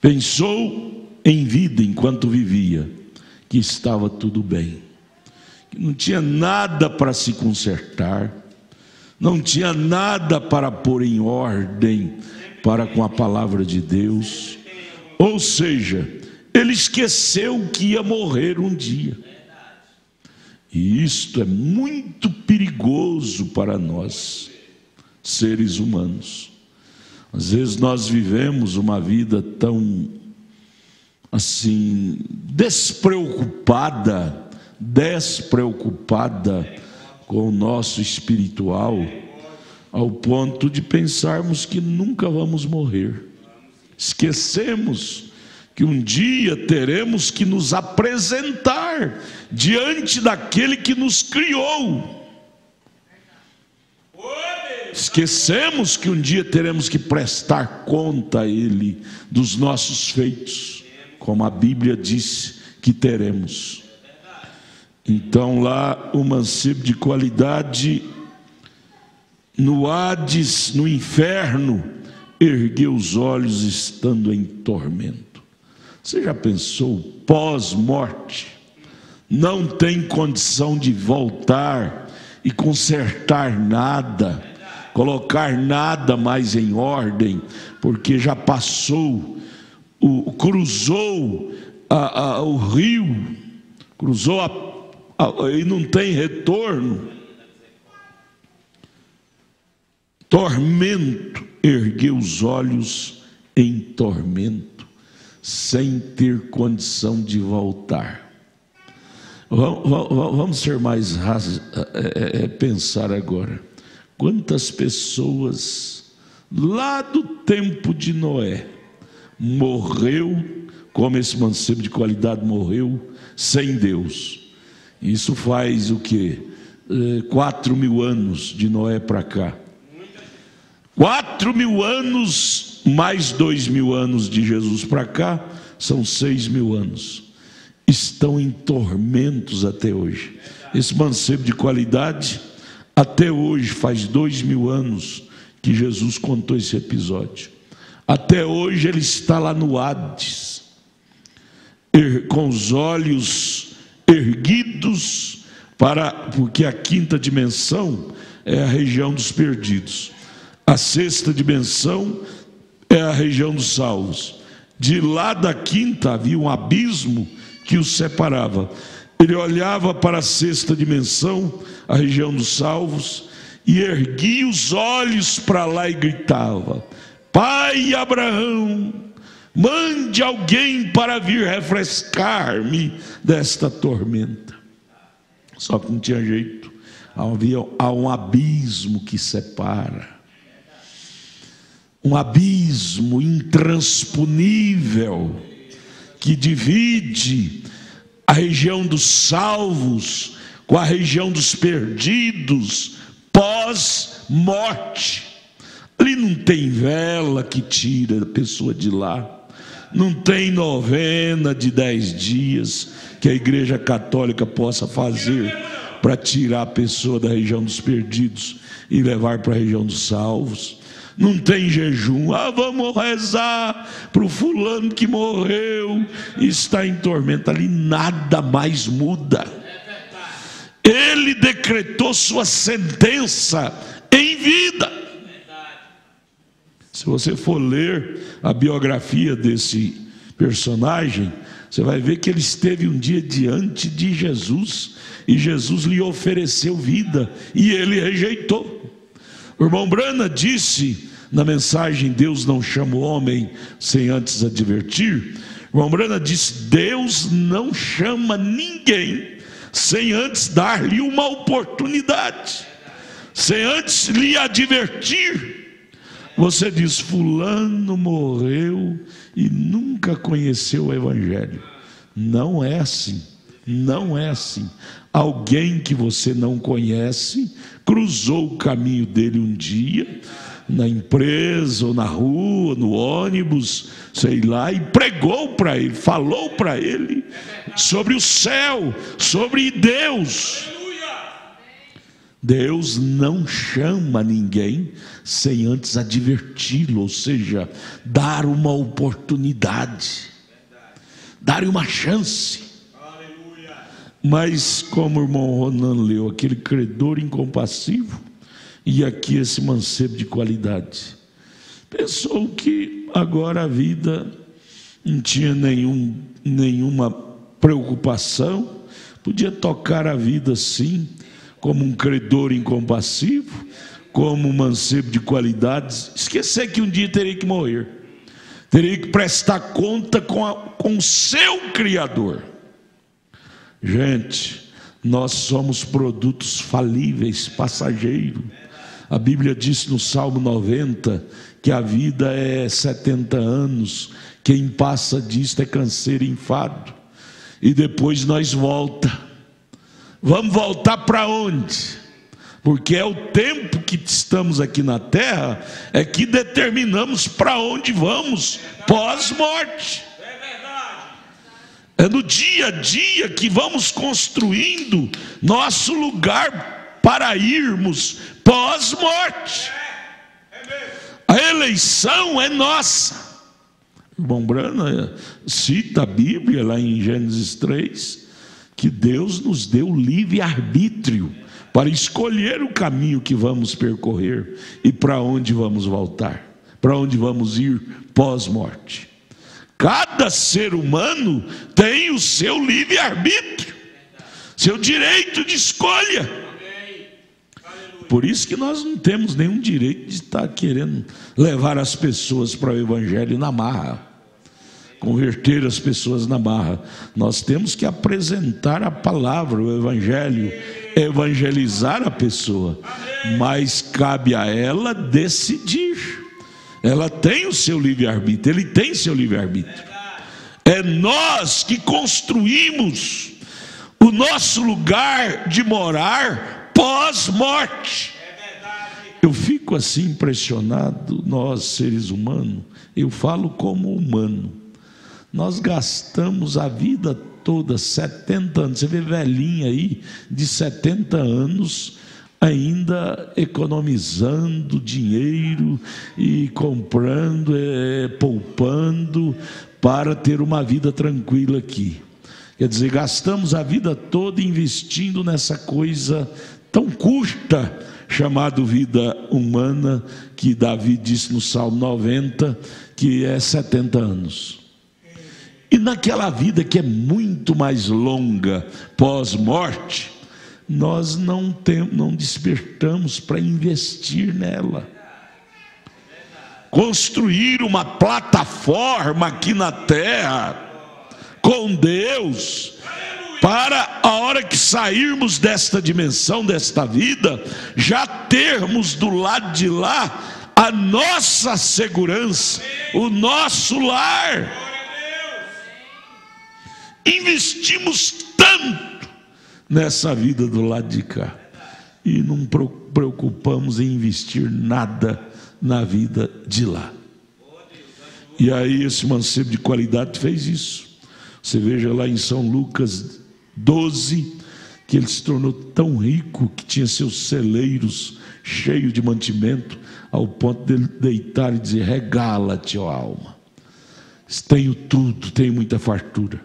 Pensou em vida enquanto vivia, que estava tudo bem, que não tinha nada para se consertar, não tinha nada para pôr em ordem para com a palavra de Deus. Ou seja, ele esqueceu que ia morrer um dia. E isto é muito perigoso para nós, seres humanos. Às vezes nós vivemos uma vida tão assim, despreocupada com o nosso espiritual, ao ponto de pensarmos que nunca vamos morrer. Esquecemos que um dia teremos que nos apresentar diante daquele que nos criou. Esquecemos que um dia teremos que prestar conta a Ele dos nossos feitos, como a Bíblia diz que teremos. Então lá o mancebo de qualidade, no Hades, no inferno, ergueu os olhos estando em tormento. Você já pensou, pós-morte, não tem condição de voltar e consertar nada, colocar nada mais em ordem, porque já passou, cruzou o rio, cruzou e não tem retorno. Tormento, ergueu os olhos em tormento, sem ter condição de voltar. Vamos ser mais rasos, pensar agora. Quantas pessoas lá do tempo de Noé morreu, como esse mancebo de qualidade morreu, sem Deus. Isso faz o quê? 4.000 anos de Noé para cá. 4.000 anos mais 2.000 anos de Jesus para cá, são 6.000 anos. Estão em tormentos até hoje. Esse mancebo de qualidade, até hoje, faz 2.000 anos que Jesus contou esse episódio. Até hoje ele está lá no Hades, com os olhos erguidos, porque a quinta dimensão é a região dos perdidos. A sexta dimensão é a região dos salvos. De lá da quinta havia um abismo que os separava. Ele olhava para a sexta dimensão, a região dos salvos, e erguia os olhos para lá e gritava: Pai Abraão, mande alguém para vir refrescar-me desta tormenta. Só que não tinha jeito. Há um abismo que separa, um abismo intransponível que divide a região dos salvos com a região dos perdidos pós-morte. Ali não tem vela que tira a pessoa de lá, não tem novena de 10 dias que a Igreja Católica possa fazer para tirar a pessoa da região dos perdidos e levar para a região dos salvos. Não tem jejum, vamos rezar para o fulano que morreu e está em tormento. Ali nada mais muda. Ele decretou sua sentença em vida. Se você for ler a biografia desse personagem, você vai ver que ele esteve um dia diante de Jesus e Jesus lhe ofereceu vida e ele rejeitou. O irmão Brana disse na mensagem Deus não chama o homem sem antes advertir. O irmão Brana disse: Deus não chama ninguém sem antes dar-lhe uma oportunidade, sem antes lhe advertir. Você diz: fulano morreu e nunca conheceu o Evangelho. Não é assim, não é assim. Alguém que você não conhece cruzou o caminho dele um dia, na empresa, ou na rua, no ônibus, sei lá, e pregou para ele, falou para ele sobre o céu, sobre Deus. Deus não chama ninguém sem antes adverti-lo, ou seja, dar uma oportunidade, dar uma chance. Mas como o irmão Ronan leu, aquele credor incompassivo, e aqui esse mancebo de qualidade, pensou que agora a vida não tinha nenhuma preocupação, podia tocar a vida assim, como um credor incompassivo, como um mancebo de qualidades, esquecer que um dia teria que morrer, teria que prestar conta com o seu Criador. Gente, nós somos produtos falíveis, passageiros. A Bíblia diz no Salmo 90 que a vida é 70 anos, quem passa disto é canseiro e enfado, e depois nós volta. Vamos voltar para onde? Porque é o tempo que estamos aqui na terra é que determinamos para onde vamos pós-morte. É no dia a dia que vamos construindo nosso lugar para irmos pós-morte. A eleição é nossa. O irmão Brana cita a Bíblia lá em Gênesis 3, que Deus nos deu livre-arbítrio para escolher o caminho que vamos percorrer e para onde vamos voltar, para onde vamos ir pós-morte. Cada ser humano tem o seu livre-arbítrio, seu direito de escolha. Por isso que nós não temos nenhum direito de estar querendo levar as pessoas para o evangelho na marra, converter as pessoas na marra. Nós temos que apresentar a palavra, o evangelho, evangelizar a pessoa, mas cabe a ela decidir. Ela tem o seu livre-arbítrio, ele tem seu livre-arbítrio. É nós que construímos o nosso lugar de morar pós-morte. Eu fico assim impressionado, nós seres humanos, eu falo como humano, nós gastamos a vida toda, 70 anos, você vê velhinha aí, de 70 anos, ainda economizando dinheiro e comprando, poupando, para ter uma vida tranquila aqui. Quer dizer, gastamos a vida toda investindo nessa coisa tão curta, chamada vida humana, que Davi disse no Salmo 90, que é 70 anos. E naquela vida que é muito mais longa, pós-morte, nós não despertamos para investir nela. Construir uma plataforma aqui na terra, com Deus, para a hora que sairmos desta dimensão, desta vida, já termos do lado de lá a nossa segurança, o nosso lar. Investimos tanto nessa vida do lado de cá e não preocupamos em investir nada na vida de lá. E aí esse mancebo de qualidade fez isso. Você veja lá em São Lucas 12, que ele se tornou tão rico que tinha seus celeiros cheios de mantimento, ao ponto de ele deitar e dizer: regala-te, ó alma, tenho tudo, tenho muita fartura.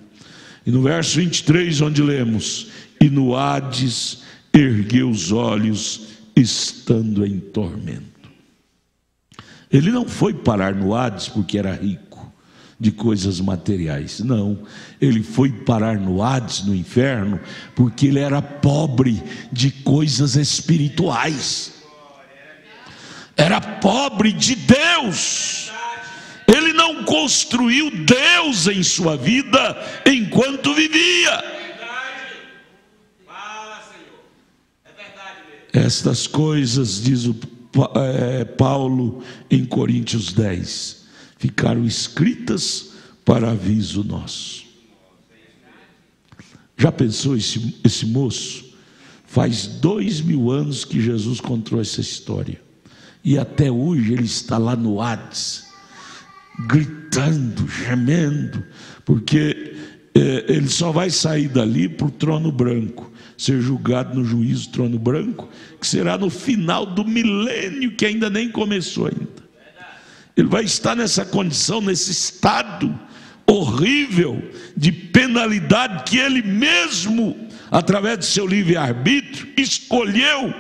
E no verso 23, onde lemos: e no Hades ergueu os olhos, estando em tormento. Ele não foi parar no Hades porque era rico de coisas materiais, não. Ele foi parar no Hades, no inferno, porque ele era pobre de coisas espirituais, era pobre de Deus. Ele não construiu Deus em sua vida enquanto vivia. Estas coisas, diz Paulo em Coríntios 10, ficaram escritas para aviso nosso. Já pensou esse moço? Faz 2000 anos que Jesus contou essa história, e até hoje ele está lá no Hades, gritando, gemendo, porque ele só vai sair dali para o trono branco, ser julgado no juízo trono branco, que será no final do milênio, que ainda nem começou ainda. Ele vai estar nessa condição, nesse estado horrível de penalidade que ele mesmo, através do seu livre-arbítrio, escolheu.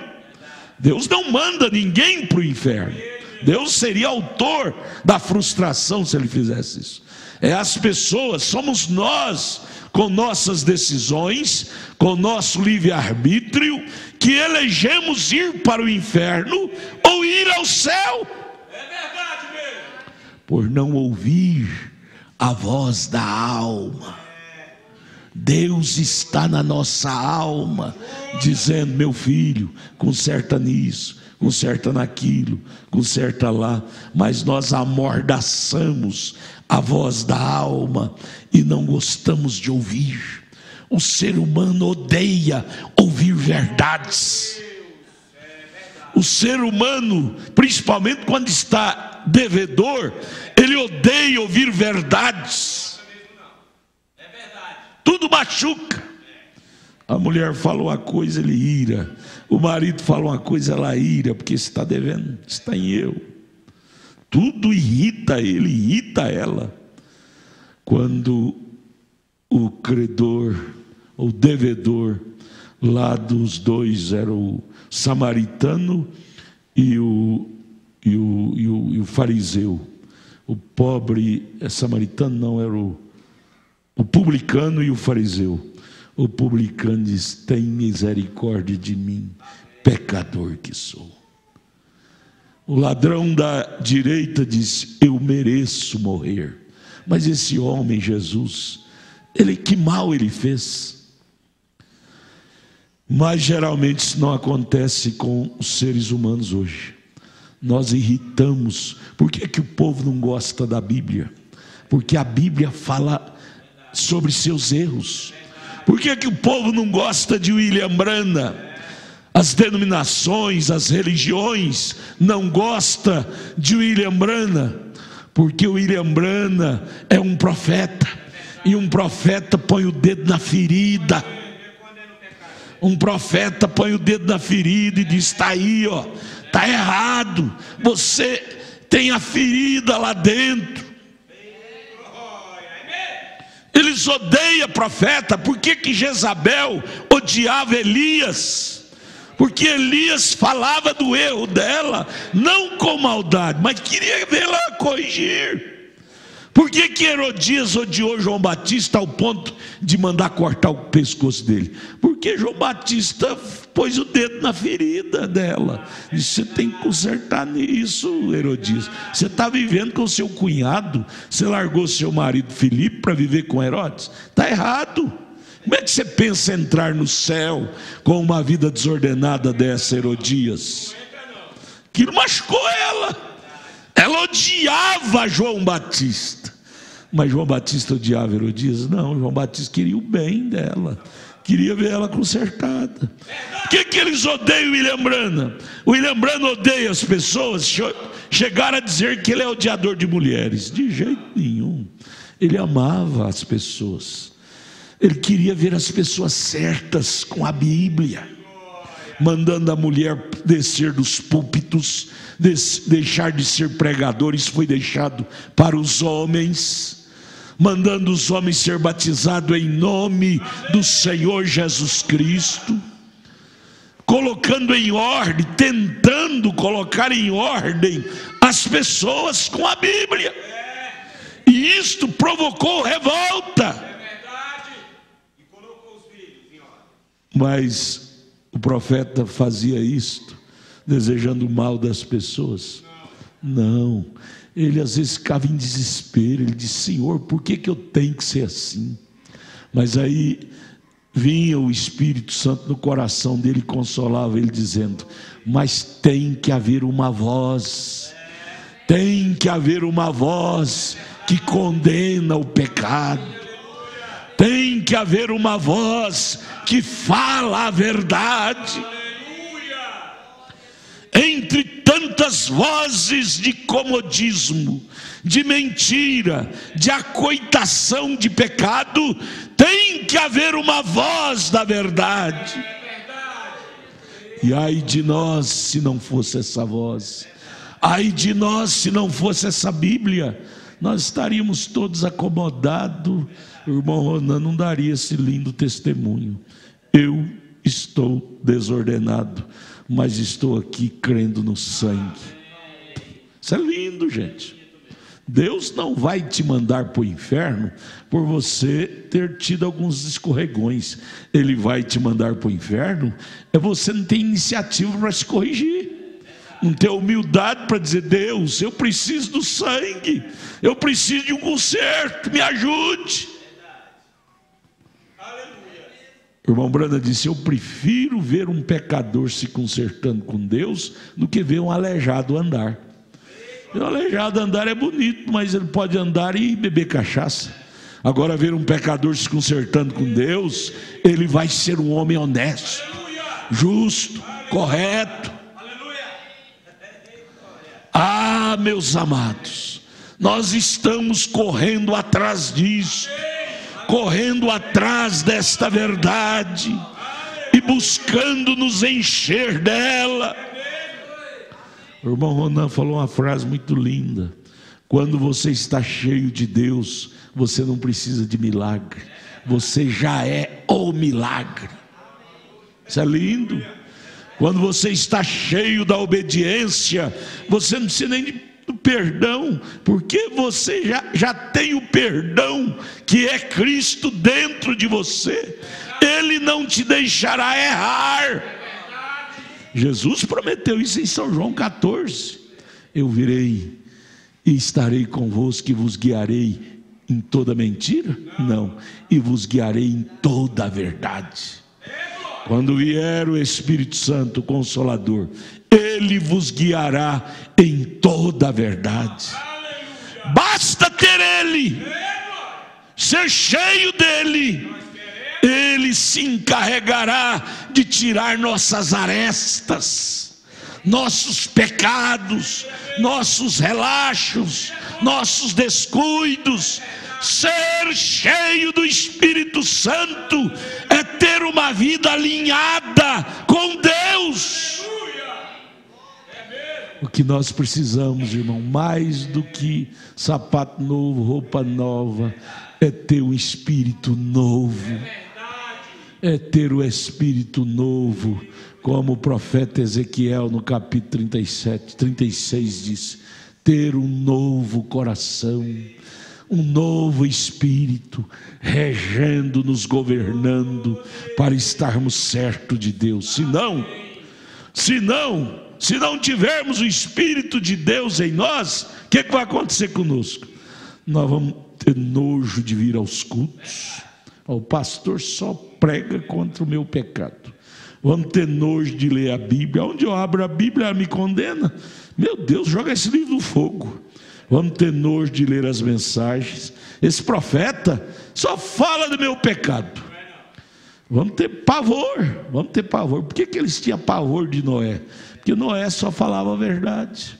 Deus não manda ninguém para o inferno. Deus seria autor da frustração se ele fizesse isso. É as pessoas, somos nós, com nossas decisões, com nosso livre-arbítrio, que elegemos ir para o inferno ou ir ao céu. É verdade mesmo. Por não ouvir a voz da alma. Deus está na nossa alma, dizendo: meu filho, conserta nisso, conserta naquilo, conserta lá. Mas nós amordaçamos a voz da alma e não gostamos de ouvir. O ser humano odeia ouvir verdades. O ser humano, principalmente quando está devedor, ele odeia ouvir verdades. Tudo machuca. A mulher fala uma coisa, ele ira. O marido fala uma coisa, ela ira, porque você está devendo, está em eu. Tudo irrita ele, irrita ela. Quando o credor, o devedor, lá dos dois, era o samaritano e o fariseu. O pobre samaritano não, era o publicano e o fariseu. O publicano diz: tem misericórdia de mim, pecador que sou. O ladrão da direita diz: eu mereço morrer. Mas esse homem, Jesus, que mal ele fez? Mas geralmente isso não acontece com os seres humanos hoje. Nós irritamos. Por que o povo não gosta da Bíblia? Porque a Bíblia fala sobre seus erros. Por que o povo não gosta de William Branham? As denominações, as religiões não gostam de William Branham, porque William Branham é um profeta, e um profeta põe o dedo na ferida. Um profeta põe o dedo na ferida e diz: está aí, ó, está errado, você tem a ferida lá dentro. Eles odeiam profeta. Por que Jezabel odiava Elias? Porque Elias falava do erro dela, não com maldade, mas queria vê-la corrigir. Por que Herodias odiou João Batista ao ponto de mandar cortar o pescoço dele? Porque João Batista pôs o dedo na ferida dela. Disse: você tem que consertar nisso, Herodias. Você está vivendo com o seu cunhado, você largou seu marido Filipe para viver com Herodes. Está errado. Como é que você pensa entrar no céu com uma vida desordenada dessa, Herodias? Aquilo machucou ela. Ela odiava João Batista. Mas João Batista odiava Herodias? Não, João Batista queria o bem dela, queria ver ela consertada. Por que eles odeiam William Branham? William Branham odeia as pessoas. Chegaram a dizer que ele é odiador de mulheres. De jeito nenhum. Ele amava as pessoas. Ele queria ver as pessoas certas com a Bíblia, mandando a mulher descer dos púlpitos, deixar de ser pregador. Isso foi deixado para os homens, mandando os homens ser batizados em nome do Senhor Jesus Cristo, colocando em ordem, tentando colocar em ordem as pessoas com a Bíblia. E isto provocou revolta. Mas o profeta fazia isto desejando o mal das pessoas? Não. Ele às vezes ficava em desespero. Ele disse: Senhor, por que eu tenho que ser assim? Mas aí vinha o Espírito Santo no coração dele e consolava ele, dizendo: mas tem que haver uma voz, tem que haver uma voz que condena o pecado. Tem que haver uma voz que fala a verdade. Entre tantas vozes de comodismo, de mentira, de acoitação de pecado, tem que haver uma voz da verdade. E ai de nós se não fosse essa voz, ai de nós se não fosse essa Bíblia, nós estaríamos todos acomodados. O irmão Ronan não daria esse lindo testemunho: eu estou desordenado, mas estou aqui crendo no sangue. Isso é lindo, gente. Deus não vai te mandar para o inferno por você ter tido alguns escorregões. Ele vai te mandar para o inferno você não ter iniciativa para se corrigir, não ter humildade para dizer: Deus, eu preciso do sangue, eu preciso de um conserto, me ajude. O irmão Branham disse: eu prefiro ver um pecador se consertando com Deus do que ver um aleijado andar. O aleijado andar é bonito, mas ele pode andar e beber cachaça. Agora, ver um pecador se consertando com Deus, ele vai ser um homem honesto, justo, correto. Ah, meus amados, nós estamos correndo atrás disso, correndo atrás desta verdade e buscando nos encher dela. O irmão Ronan falou uma frase muito linda: quando você está cheio de Deus, você não precisa de milagre, você já é o milagre. Isso é lindo. Quando você está cheio da obediência, você não precisa nem do perdão, porque você já tem o perdão, que é Cristo dentro de você. Ele não te deixará errar. Jesus prometeu isso em São João 14. Eu virei e estarei convosco e vos guiarei em toda mentira? Não, e vos guiarei em toda a verdade. Quando vier o Espírito Santo, o Consolador, Ele vos guiará em toda a verdade. Basta ter Ele, ser cheio dEle. Ele se encarregará de tirar nossas arestas, nossos pecados, nossos relaxos, nossos descuidos. Ser cheio do Espírito Santo é ter uma vida alinhada com Deus. O que nós precisamos, irmão, mais do que sapato novo, roupa nova, é ter um espírito novo. É ter o espírito novo, como o profeta Ezequiel no capítulo 36 diz: ter um novo coração, um novo espírito, regendo, nos governando, para estarmos certos de Deus. Se não tivermos o Espírito de Deus em nós, o que vai acontecer conosco? Nós vamos ter nojo de vir aos cultos. O pastor só prega contra o meu pecado. Vamos ter nojo de ler a Bíblia. Onde eu abro a Bíblia, ela me condena. Meu Deus, joga esse livro no fogo. Vamos ter nojo de ler as mensagens. Esse profeta só fala do meu pecado. Vamos ter pavor. Por que eles tinham pavor de Noé? Porque Noé só falava a verdade.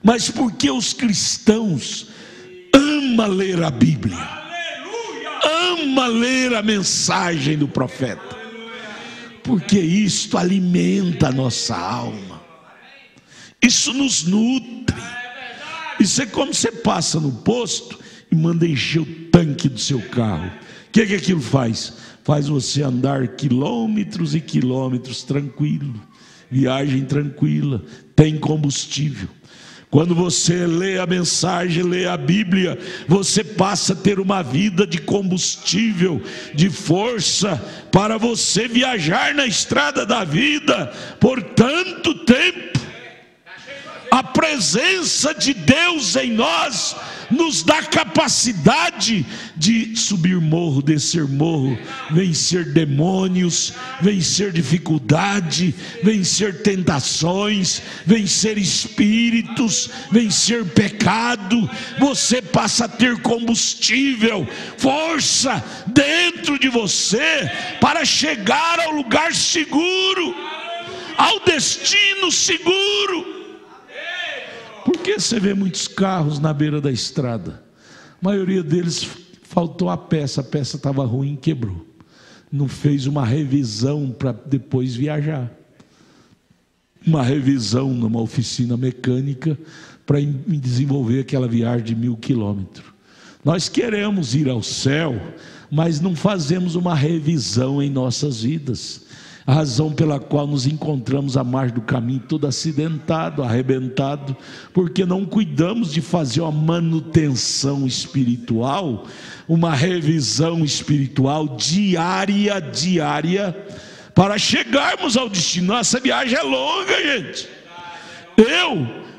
Mas porque os cristãos amam ler a Bíblia, ama ler a mensagem do profeta, porque isto alimenta a nossa alma, isso nos nutre. Isso é como você passa no posto e manda encher o tanque do seu carro. O que aquilo faz? Faz você andar quilômetros e quilômetros tranquilo, viagem tranquila, tem combustível. Quando você lê a mensagem, lê a Bíblia, você passa a ter uma vida de combustível, de força, para você viajar na estrada da vida por tanto tempo. A presença de Deus em nós nos dá capacidade de subir morro, descer morro, vencer demônios, vencer dificuldade, vencer tentações, vencer espíritos, vencer pecado. Você passa a ter combustível, força dentro de você para chegar ao lugar seguro, ao destino seguro. Por que você vê muitos carros na beira da estrada? A maioria deles faltou a peça estava ruim, quebrou. Não fez uma revisão para depois viajar. Uma revisão numa oficina mecânica para desenvolver aquela viagem de 1000 quilômetros. Nós queremos ir ao céu, mas não fazemos uma revisão em nossas vidas. A razão pela qual nos encontramos à margem do caminho todo acidentado, arrebentado, porque não cuidamos de fazer uma manutenção espiritual, uma revisão espiritual diária, para chegarmos ao destino. Nossa viagem é longa, gente.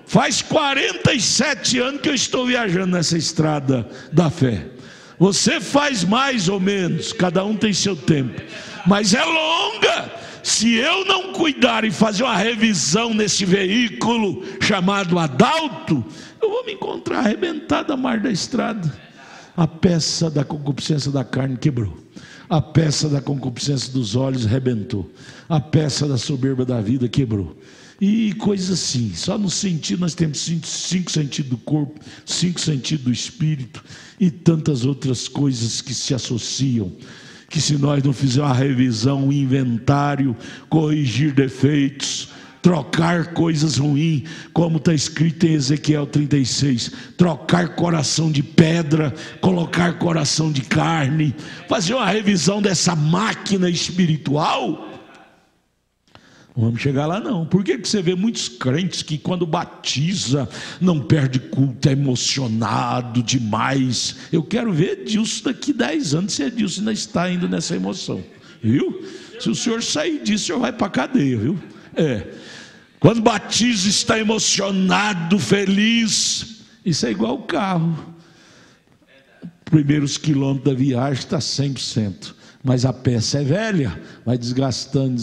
Faz 47 anos que eu estou viajando nessa estrada da fé. Você faz mais ou menos, cada um tem seu tempo, mas é longa. Se eu não cuidar e fazer uma revisão nesse veículo chamado Adalto, eu vou me encontrar arrebentado à margem da estrada. A peça da concupiscência da carne quebrou, a peça da concupiscência dos olhos arrebentou, a peça da soberba da vida quebrou, e coisas assim. Só no sentido, nós temos 5 sentidos do corpo, 5 sentidos do espírito e tantas outras coisas que se associam, que se nós não fizermos uma revisão, um inventário, corrigir defeitos, trocar coisas ruins, como está escrito em Ezequiel 36, trocar coração de pedra, colocar coração de carne, fazer uma revisão dessa máquina espiritual, Vamos chegar lá não. Por que você vê muitos crentes que quando batiza não perde culto, é emocionado demais? Eu quero ver Edilson daqui 10 anos, se Edilson ainda está indo nessa emoção, viu? Se o senhor sair disso, o senhor vai para a cadeia, viu? Quando batiza está emocionado, feliz. Isso é igual o carro. Primeiros quilômetros da viagem está 100%. Mas a peça é velha, vai desgastando,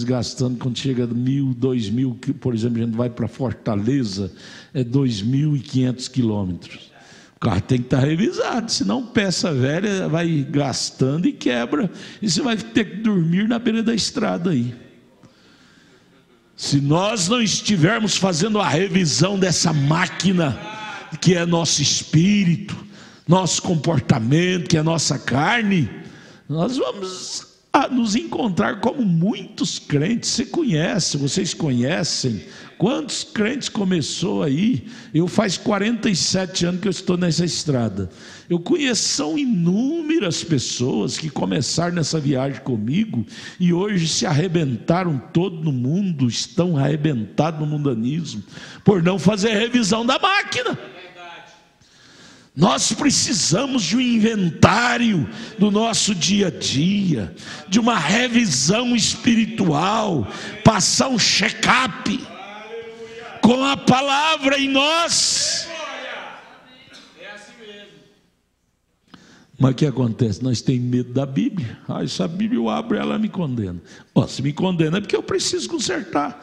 quando chega a 1.000, 2.000, por exemplo, a gente vai para Fortaleza, é 2.500 quilômetros. O carro tem que estar revisado, senão peça velha vai gastando e quebra, e você vai ter que dormir na beira da estrada aí. Se nós não estivermos fazendo a revisão dessa máquina, que é nosso espírito, nosso comportamento, que é nossa carne, nós vamos nos encontrar como muitos crentes. Vocês conhecem quantos crentes começou aí? Eu faz 47 anos que eu estou nessa estrada. Eu conheço, são inúmeras pessoas que começaram nessa viagem comigo e hoje se arrebentaram todo no mundo, estão arrebentados no mundanismo, por não fazer a revisão da máquina. Nós precisamos de um inventário do nosso dia a dia, de uma revisão espiritual, passar um check-up com a palavra em nós. Mas o que acontece? Nós temos medo da Bíblia. Se a Bíblia eu abro, ela me condena. Se me condena é porque eu preciso consertar.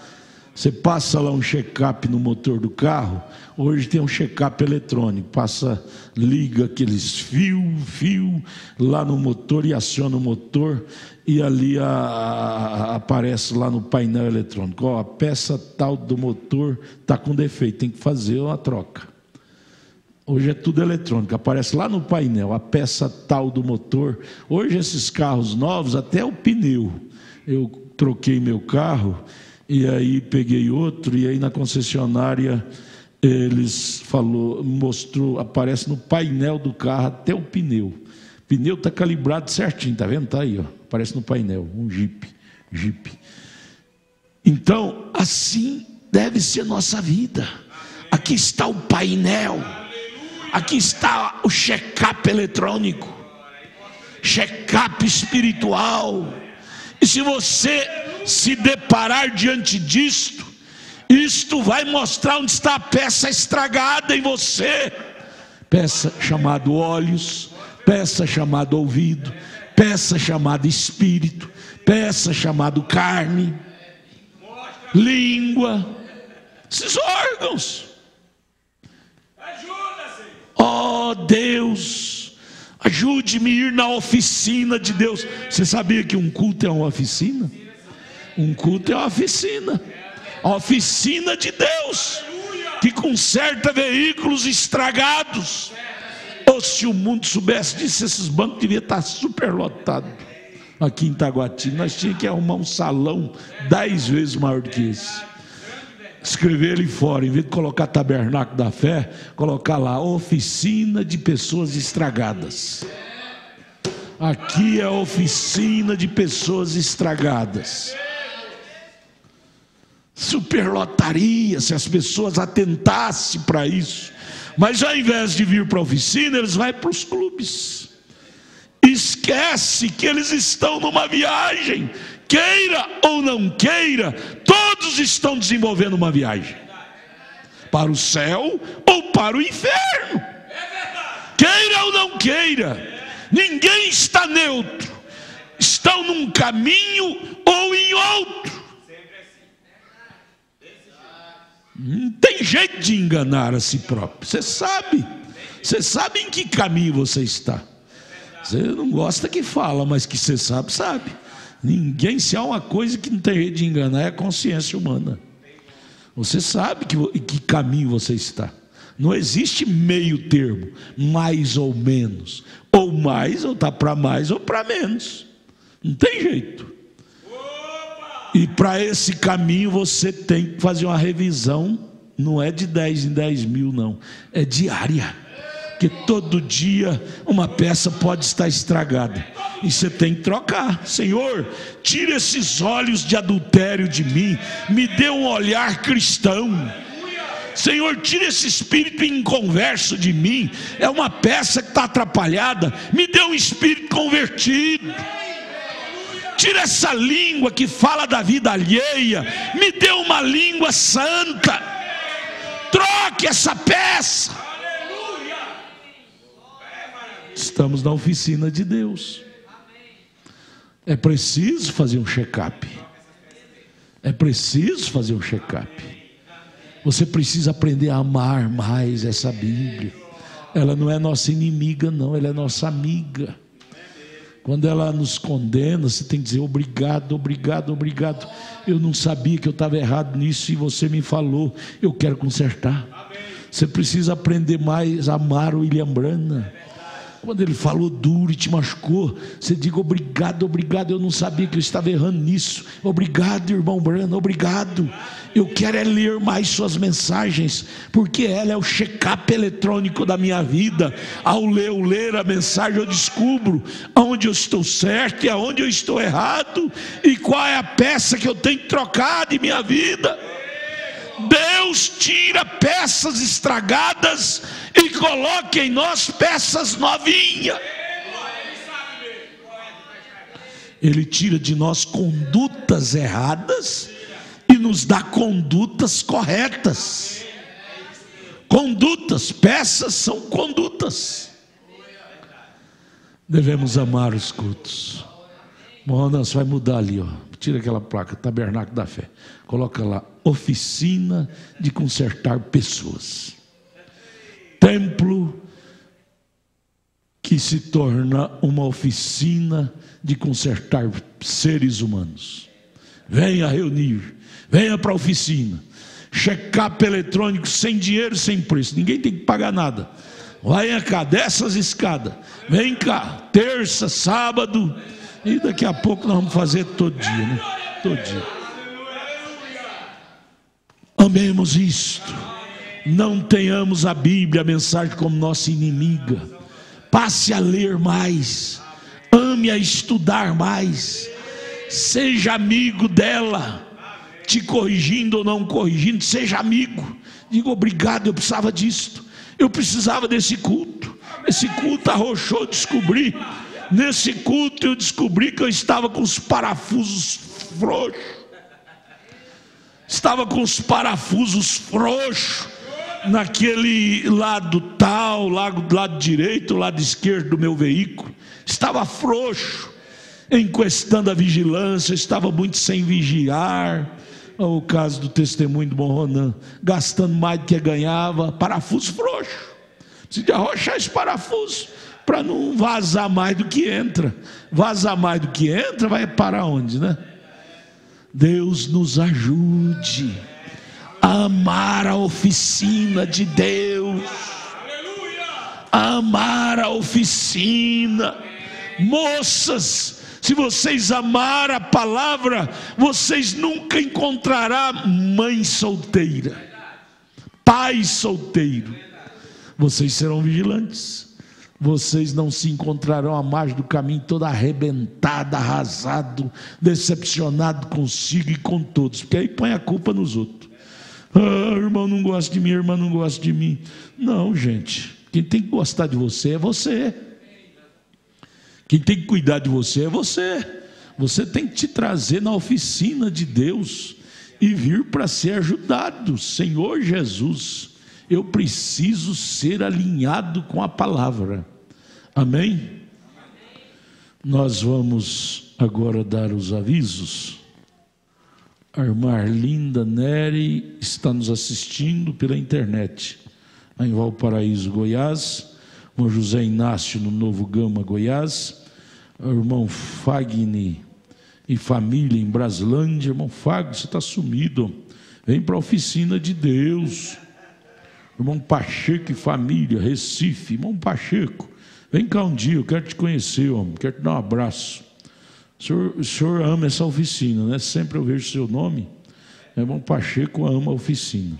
Você passa lá um check-up no motor do carro. Hoje tem um check-up eletrônico. Liga aqueles fios lá no motor e aciona o motor. E ali aparece lá no painel eletrônico: a peça tal do motor está com defeito, tem que fazer uma troca. Hoje é tudo eletrônico, aparece lá no painel a peça tal do motor. Hoje esses carros novos, até o pneu. Eu troquei meu carro e aí peguei outro, e aí na concessionária mostrou, aparece no painel do carro até o pneu. O pneu está calibrado certinho, tá vendo? Tá aí, aparece no painel, um Jeep. Então, assim deve ser nossa vida. Aqui está o painel, aqui está o check-up eletrônico, check-up espiritual. E se você se deparar diante disto, isto vai mostrar onde está a peça estragada em você. Peça chamada olhos, peça chamada ouvido, peça chamada espírito, peça chamada carne, língua, esses órgãos. Oh Deus, ajude-me a ir na oficina de Deus. Você sabia que um culto é uma oficina? Um culto é uma oficina, a oficina de Deus, que conserta veículos estragados. Ou se o mundo soubesse disso, esses bancos deviam estar superlotados. Aqui em Itaguatinga nós tínhamos que arrumar um salão 10 vezes maior do que esse. Escrever ali fora, em vez de colocar Tabernáculo da Fé, colocar lá oficina de pessoas estragadas. Aqui é a oficina de pessoas estragadas. Superlotaria se as pessoas atentassem para isso. Mas ao invés de vir para a oficina, eles vão para os clubes. Esquece que eles estão numa viagem. Queira ou não queira, todos estão desenvolvendo uma viagem para o céu ou para o inferno. Queira ou não queira, ninguém está neutro. Estão num caminho ou em outro. Não tem jeito de enganar a si próprio. Você sabe em que caminho você está. Você não gosta que fala, mas que você sabe. Ninguém, se há uma coisa que não tem jeito de enganar, é a consciência humana. Você sabe que caminho você está. Não existe meio termo, mais ou menos, ou mais, ou está para mais, ou para menos. Não tem jeito. E para esse caminho você tem que fazer uma revisão, não é de 10 em 10 mil não, é diária. Porque todo dia uma peça pode estar estragada e você tem que trocar. Senhor, tira esses olhos de adultério de mim, me dê um olhar cristão. Senhor, tira esse espírito inconverso de mim, é uma peça que está atrapalhada, me dê um espírito convertido. Tira essa língua que fala da vida alheia, me dê uma língua santa. Troque essa peça. Estamos na oficina de Deus. É preciso fazer um check-up. É preciso fazer um check-up. Você precisa aprender a amar mais essa Bíblia. Ela não é nossa inimiga, não, ela é nossa amiga. Quando ela nos condena, você tem que dizer obrigado, obrigado, obrigado. Eu não sabia que eu estava errado nisso e você me falou, eu quero consertar. Você precisa aprender mais a amar o William Branham. Quando ele falou duro e te machucou, você diga obrigado, obrigado, eu não sabia que eu estava errando nisso. Obrigado, irmão Branham, obrigado. Eu quero é ler mais suas mensagens, porque ela é o check-up eletrônico da minha vida. Ao ler a mensagem, eu descubro aonde eu estou certo e aonde eu estou errado, e qual é a peça que eu tenho que trocar de minha vida. Deus tira peças estragadas e coloca em nós peças novinhas. Ele tira de nós condutas erradas e nos dá condutas corretas. Condutas, peças são condutas. Devemos amar os cultos. Mona, você vai mudar ali, ó. Tira aquela placa, Tabernáculo da Fé. Coloca lá, oficina de consertar pessoas. Templo que se torna uma oficina de consertar seres humanos. Venha reunir, venha para a oficina. Check-up eletrônico sem dinheiro, sem preço. Ninguém tem que pagar nada. Vai cá, desce as escadas. Vem cá, terça, sábado. E daqui a pouco nós vamos fazer todo dia, né? Todo dia. Amemos isto. Não tenhamos a Bíblia, a mensagem, como nossa inimiga. Passe a ler mais. Ame a estudar mais. Seja amigo dela. Te corrigindo ou não corrigindo, seja amigo. Diga obrigado, eu precisava disto. Eu precisava desse culto. Esse culto arrochou, descobri. Nesse culto eu descobri que eu estava com os parafusos frouxos. Estava com os parafusos frouxos. Naquele lado tal, lado direito, lado esquerdo do meu veículo. Estava frouxo. Enquestando a vigilância, estava muito sem vigiar. O caso do testemunho do bom Ronan. Gastando mais do que ganhava. Parafuso frouxo. Precisa arrochar esse parafuso para não vazar mais do que entra. Vazar mais do que entra, vai parar onde, né? Deus nos ajude a amar a oficina de Deus. A amar a oficina. Moças, se vocês amarem a palavra, vocês nunca encontrarão mãe solteira, pai solteiro. Vocês serão vigilantes. Vocês não se encontrarão à margem do caminho todo arrebentado, arrasado, decepcionado consigo e com todos, porque aí põe a culpa nos outros. Ah, irmão não gosta de mim, irmã não gosta de mim. Não, gente, quem tem que gostar de você é você. Quem tem que cuidar de você é você. Você tem que te trazer na oficina de Deus e vir para ser ajudado. Senhor Jesus, eu preciso ser alinhado com a palavra. Amém? Nós vamos agora dar os avisos. A irmã Arlinda Neri está nos assistindo pela internet, em Valparaíso, Goiás. O irmão José Inácio, no Novo Gama, Goiás. O irmão Fagner e família em Braslândia. Irmão Fagner, você está sumido. Vem para a oficina de Deus. Irmão Pacheco e família, Recife. Irmão Pacheco, vem cá um dia, eu quero te conhecer, homem. Quero te dar um abraço. O senhor ama essa oficina, né? Sempre eu vejo seu nome. Irmão Pacheco ama a oficina.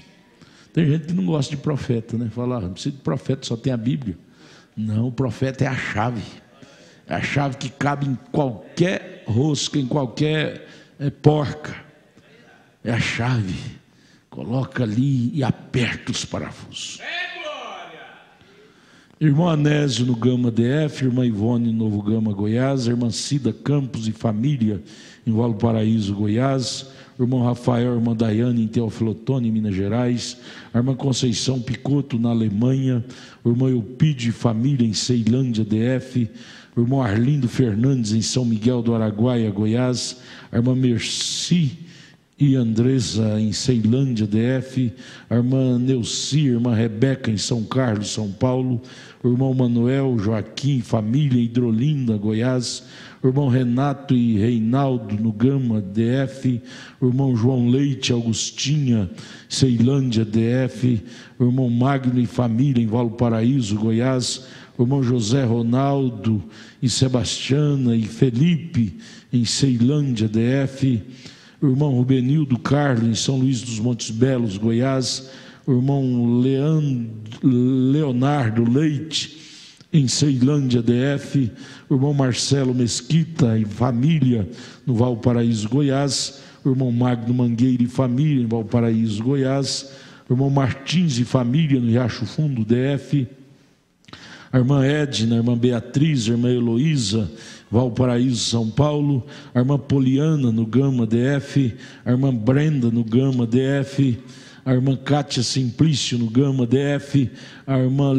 Tem gente que não gosta de profeta, né? Fala, não precisa de profeta, só tem a Bíblia. Não, o profeta é a chave. É a chave que cabe em qualquer rosca, em qualquer porca. É a chave. Coloca ali e aperta os parafusos. Irmão Anésio no Gama DF, irmã Ivone no Novo Gama, Goiás, irmã Cida Campos e família em Valparaíso, Goiás, irmão Rafael, irmã Daiane em Teófilo Otoni, Minas Gerais, a irmã Conceição Picotto na Alemanha, o irmão Eupídio e família em Ceilândia DF, o irmão Arlindo Fernandes em São Miguel do Araguaia, Goiás, a irmã Merci e Andresa em Ceilândia DF, a irmã Neuci, a irmã Rebeca em São Carlos, São Paulo, o irmão Manuel, Joaquim, família Hidrolinda, Goiás, o irmão Renato e Reinaldo no Gama DF, o irmão João Leite, Augustinha, Ceilândia DF, o irmão Magno e família em Valparaíso, Goiás, o irmão José Ronaldo e Sebastiana e Felipe em Ceilândia DF, o irmão Rubenildo Carlos em São Luís dos Montes Belos, Goiás, o irmão Leonardo Leite em Ceilândia DF, o irmão Marcelo Mesquita e família no Valparaíso, Goiás, o irmão Magno Mangueira e família em Valparaíso, Goiás, o irmão Martins e família no Riacho Fundo DF, a irmã Edna, a irmã Beatriz, a irmã Heloísa, Valparaíso, São Paulo, a irmã Poliana no Gama DF, a irmã Brenda no Gama DF, a irmã Cátia Simplício no Gama DF, a irmã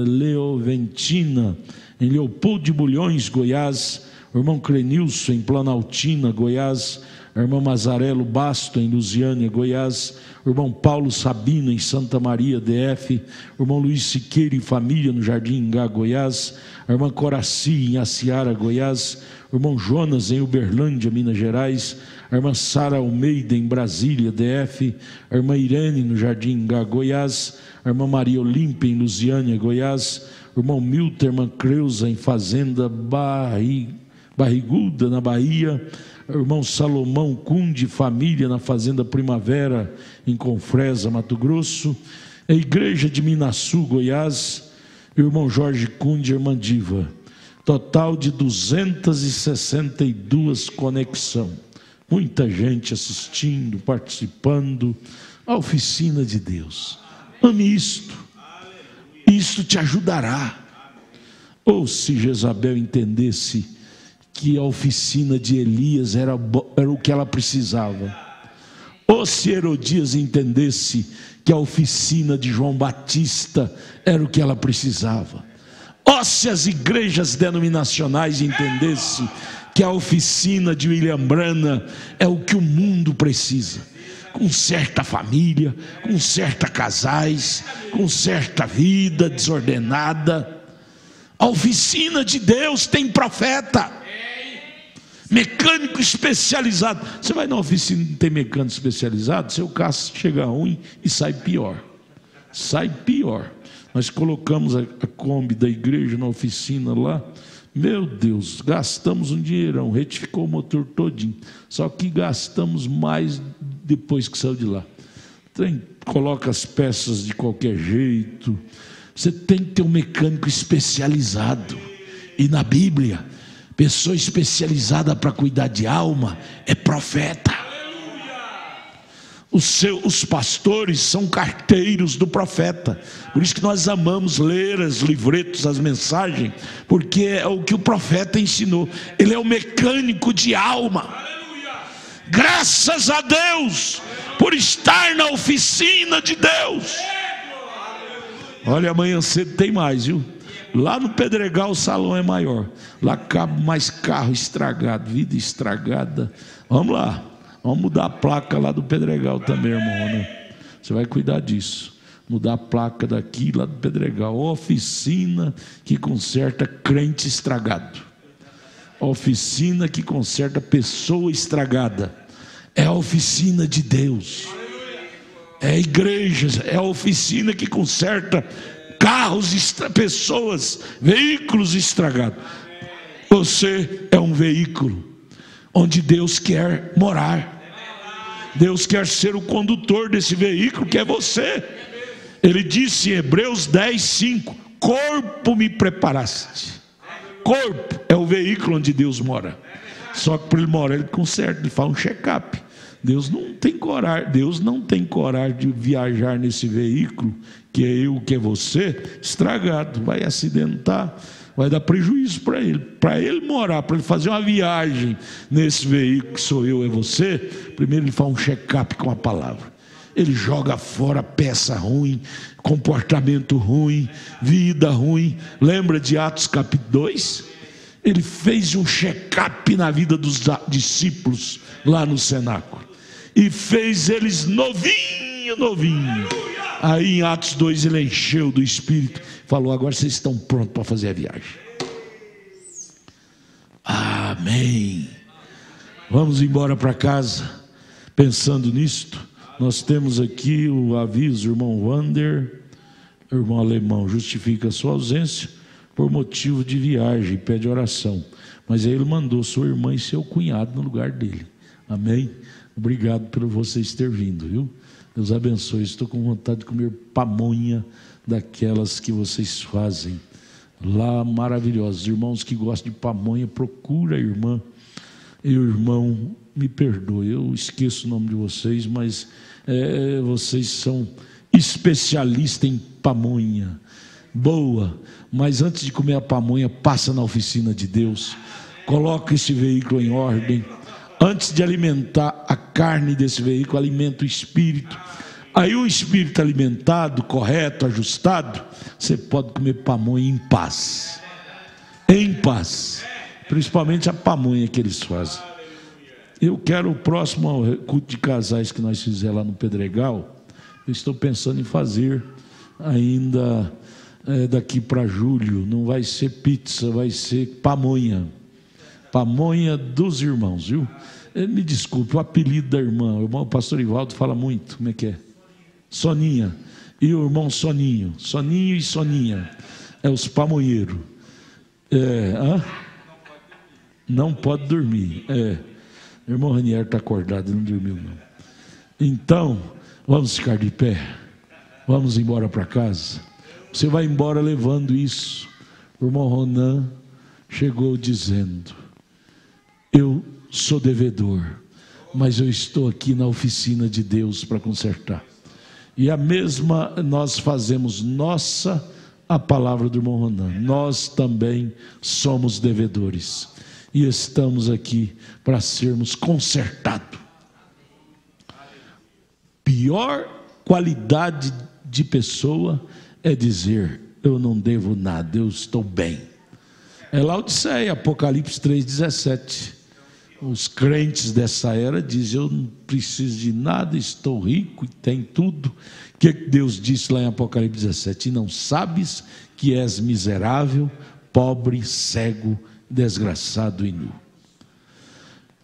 Leoventina em Leopoldo de Bulhões, Goiás, o irmão Crenilson em Planaltina, Goiás, a irmã Mazarelo Basto em Lusiânia, Goiás, o irmão Paulo Sabino em Santa Maria DF, o irmão Luiz Siqueira e família no Jardim Ingá, Goiás, a irmã Coraci em Aciara, Goiás, o irmão Jonas em Uberlândia, Minas Gerais, a irmã Sara Almeida em Brasília DF, a irmã Irene no Jardim Ingá, Goiás, a irmã Maria Olímpia em Lusiânia, Goiás, o irmão Milton, a irmã Creuza em Fazenda Barriguda, na Bahia, o irmão Salomão Cunde, família na Fazenda Primavera, em Confresa, Mato Grosso, a igreja de Minaçu, Goiás, e o irmão Jorge Cunde, irmã Diva. Total de 262 conexão. Muita gente assistindo, participando. A oficina de Deus. Ame isto. Isto te ajudará. Ou se Jezabel entendesse que a oficina de Elias era o que ela precisava. Ou se Herodias entendesse que a oficina de João Batista era o que ela precisava. Ou se as igrejas denominacionais entendessem que a oficina de William Branham é o que o mundo precisa. Conserta família, conserta casais, conserta vida desordenada. A oficina de Deus tem profeta, mecânico especializado. Você vai na oficina e não tem mecânico especializado, seu carro chega ruim e sai pior. Sai pior. Nós colocamos a Kombi da igreja na oficina lá. Meu Deus, gastamos um dinheirão, retificou o motor todinho. Só que gastamos mais depois que saiu de lá. Coloca as peças de qualquer jeito. Você tem que ter um mecânico especializado. E na Bíblia, pessoa especializada para cuidar de alma é profeta. Os pastores são carteiros do profeta. Por isso que nós amamos ler os livretos, as mensagens, porque é o que o profeta ensinou. Ele é o mecânico de alma. Graças a Deus por estar na oficina de Deus. Olha, amanhã cedo tem mais, viu? Lá no Pedregal o salão é maior. Lá cabe mais carro estragado, vida estragada. Vamos lá. Vamos mudar a placa lá do Pedregal também, irmão, né? Você vai cuidar disso. Mudar a placa daqui, lá do Pedregal. Oficina que conserta crente estragado. Oficina que conserta pessoa estragada. É a oficina de Deus. É a igreja, é a oficina que conserta carros, pessoas, veículos estragados. Você é um veículo onde Deus quer morar. Deus quer ser o condutor desse veículo que é você. Ele disse em Hebreus 10:5: corpo me preparaste. Corpo é o veículo onde Deus mora. Só que para ele morar, ele conserta, ele faz um check-up. Deus não tem coragem de viajar nesse veículo, que é eu, que é você, estragado, vai acidentar, vai dar prejuízo para ele. Para ele morar, para ele fazer uma viagem nesse veículo que sou eu, é você, primeiro ele faz um check-up com a palavra. Ele joga fora peça ruim, comportamento ruim, vida ruim. Lembra de Atos capítulo 2? Ele fez um check-up na vida dos discípulos lá no cenáculo e fez eles novinho. Aí em Atos 2 ele encheu do Espírito, falou: agora vocês estão prontos para fazer a viagem. Amém. Vamos embora para casa pensando nisto. Nós temos aqui o aviso: irmão Wander, irmão alemão, justifica a sua ausência por motivo de viagem, pede oração. Mas aí ele mandou sua irmã e seu cunhado no lugar dele. Amém? Obrigado por vocês terem vindo, viu? Deus abençoe. Estou com vontade de comer pamonha daquelas que vocês fazem lá, maravilhosas. Irmãos que gostam de pamonha, procura a irmã e o irmão. Me perdoe, eu esqueço o nome de vocês, mas vocês são especialistas em pamonha. Boa, mas antes de comer a pamonha, passa na oficina de Deus, coloca esse veículo em ordem. Antes de alimentar a carne desse veículo, alimenta o espírito. Aí o espírito alimentado, correto, ajustado, você pode comer pamonha em paz. Em paz. Principalmente a pamonha que eles fazem. Eu quero o próximo culto de casais que nós fizermos lá no Pedregal. Eu estou pensando em fazer ainda daqui para julho. Não vai ser pizza, vai ser pamonha. Pamonha dos irmãos, viu? Me desculpe, o apelido da irmã, o pastor Ivaldo fala muito. Como é que é? Soninha. E o irmão Soninho. Soninho e Soninha. É os pamonheiros. Não pode dormir. O irmão Ranier está acordado, ele não dormiu não. Então, vamos ficar de pé. Vamos embora para casa. Você vai embora levando isso. O irmão Ronan chegou dizendo: eu sou devedor, mas eu estou aqui na oficina de Deus para consertar. E a mesma nós fazemos nossa a palavra do irmão Ronan. Nós também somos devedores. E estamos aqui para sermos consertados. Pior qualidade de pessoa é dizer: eu não devo nada, eu estou bem. É Laodiceia, Apocalipse 3,17. Os crentes dessa era dizem: eu não preciso de nada, estou rico e tenho tudo. O que Deus disse lá em Apocalipse 17? E não sabes que és miserável, pobre, cego, desgraçado e nu.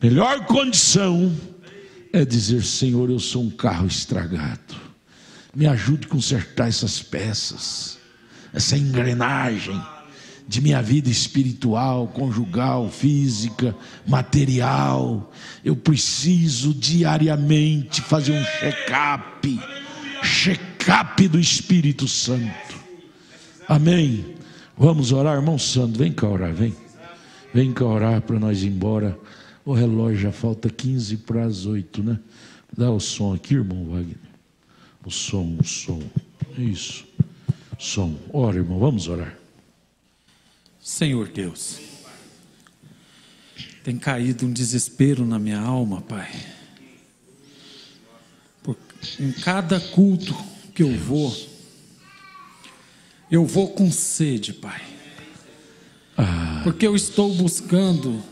Melhor condição é dizer: Senhor, eu sou um carro estragado, me ajude a consertar essas peças, essa engrenagem de minha vida espiritual, conjugal, física, material. Eu preciso diariamente fazer um check-up do Espírito Santo. Amém? Vamos orar, irmão Santo, vem cá orar, vem cá orar para nós ir embora. O relógio já falta 15 para as 8, né? Dá o som aqui, irmão Wagner. O som. Isso. Som. Ora, irmão, vamos orar. Senhor Deus, tem caído um desespero na minha alma, Pai. Em cada culto que eu vou com sede, Pai. Porque eu estou buscando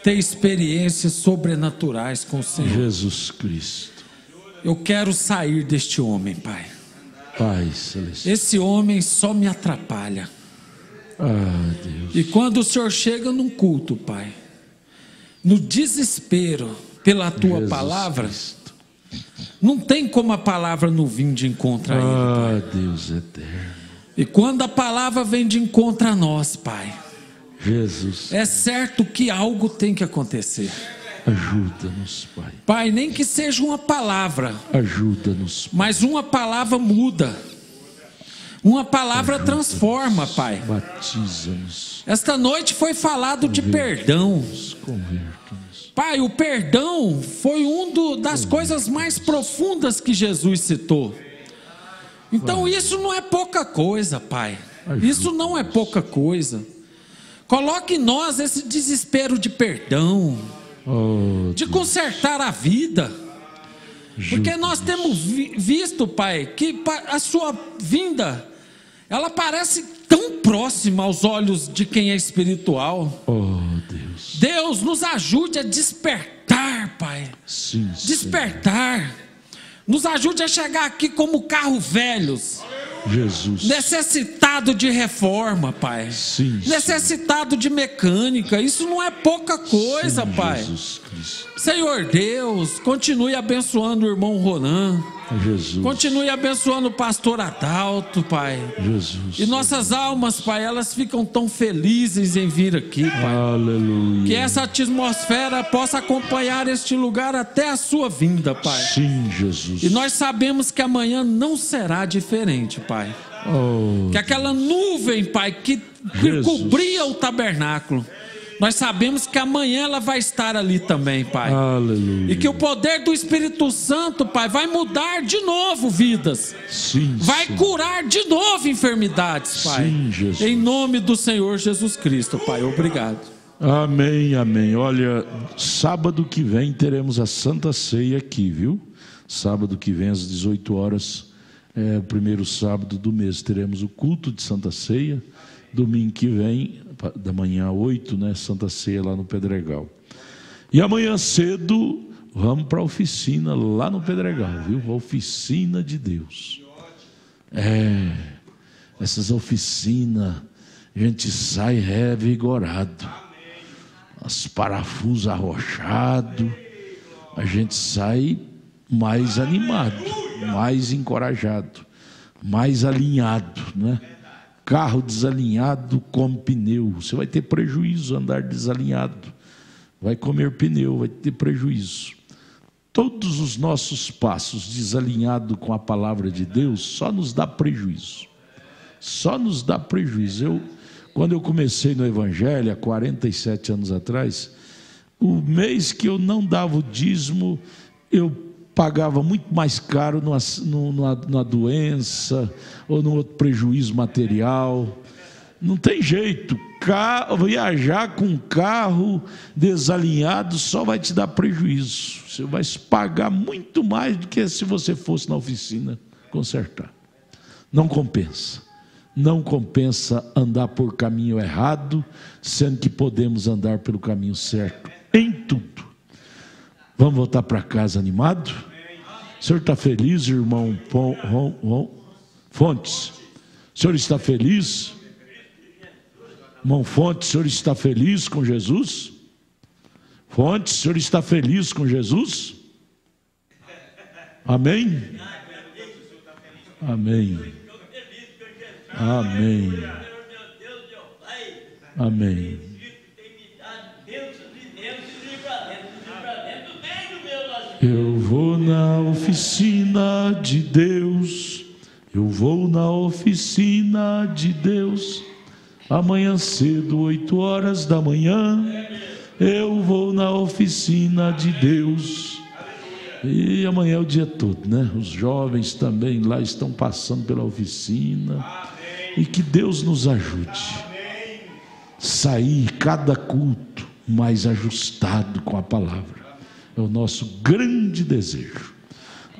ter experiências sobrenaturais com o Senhor. Jesus Cristo. Eu quero sair deste homem, Pai. Pai celestial. Esse homem só me atrapalha. Deus. E quando o Senhor chega num culto, Pai, no desespero pela Tua Jesus palavra, Cristo. Não tem como a palavra não vir de encontro a Ele, Pai. Deus eterno. E quando a palavra vem de encontro a nós, Pai, Jesus, é certo que algo tem que acontecer. ajuda-nos, Pai. Pai, nem que seja uma palavra, Ajuda-nos, Pai. mas uma palavra muda. Uma palavra transforma, Pai. Batiza-nos. Esta noite foi falado de perdão. Converta-nos. Pai, o perdão foi das coisas mais profundas que Jesus citou. Então isso não é pouca coisa, Pai. Isso não é pouca coisa. Coloque em nós esse desespero de perdão, de consertar a vida. Porque nós temos visto, Pai, que a sua vinda, ela parece tão próxima aos olhos de quem é espiritual. Oh, Deus. Deus, nos ajude a despertar, Pai. Sim, despertar. Senhor. Nos ajude a chegar aqui como carro velhos. Jesus. Necessitado de reforma, Pai. Sim, necessitado de mecânica. Isso não é pouca coisa, sim, Pai. Jesus Cristo. Senhor Deus, continue abençoando o irmão Ronan. Jesus. Continue abençoando o pastor Adalto, Pai. Jesus. E nossas almas, Pai, elas ficam tão felizes em vir aqui, Pai. Aleluia. Que essa atmosfera possa acompanhar este lugar até a sua vinda, Pai. Sim, Jesus. E nós sabemos que amanhã não será diferente, Pai. Que aquela nuvem, Pai, que cobria o tabernáculo, nós sabemos que amanhã ela vai estar ali também, Pai. Aleluia. E que o poder do Espírito Santo, Pai, vai mudar de novo vidas. Sim, vai curar de novo enfermidades, Pai. Sim, Jesus. Em nome do Senhor Jesus Cristo, Pai. Obrigado. Amém, amém. Olha, sábado que vem teremos a Santa Ceia aqui, viu? Sábado que vem às 18 horas, o primeiro sábado do mês, teremos o culto de Santa Ceia. Domingo que vem, da manhã 8, né? Santa Ceia lá no Pedregal. E amanhã cedo, vamos para a oficina lá no Pedregal, viu? A oficina de Deus. Essas oficinas, a gente sai revigorado. Os parafusos arrochados, a gente sai mais animado, mais encorajado, mais alinhado, né? Carro desalinhado come pneu. Você vai ter prejuízo andar desalinhado. Vai comer pneu, vai ter prejuízo. Todos os nossos passos desalinhados com a palavra de Deus só nos dá prejuízo. Só nos dá prejuízo. Quando eu comecei no Evangelho, há 47 anos atrás, o mês que eu não dava o dízimo, eu pagava muito mais caro numa doença ou num outro prejuízo material. Não tem jeito. Viajar com um carro desalinhado só vai te dar prejuízo. Você vai pagar muito mais do que se você fosse na oficina consertar. Não compensa. Não compensa andar por caminho errado, sendo que podemos andar pelo caminho certo em tudo. Vamos voltar para casa animado? O senhor está feliz, irmão Fontes? O senhor está feliz? Irmão Fontes, o senhor está feliz com Jesus? Fontes, o senhor está feliz com Jesus? Amém? Amém. Amém. Amém. Eu vou na oficina de Deus, eu vou na oficina de Deus, amanhã cedo, 8 horas da manhã, eu vou na oficina de Deus. E amanhã é o dia todo, né? Os jovens também lá estão passando pela oficina. E que Deus nos ajude. Sair cada culto mais ajustado com a palavra. É o nosso grande desejo.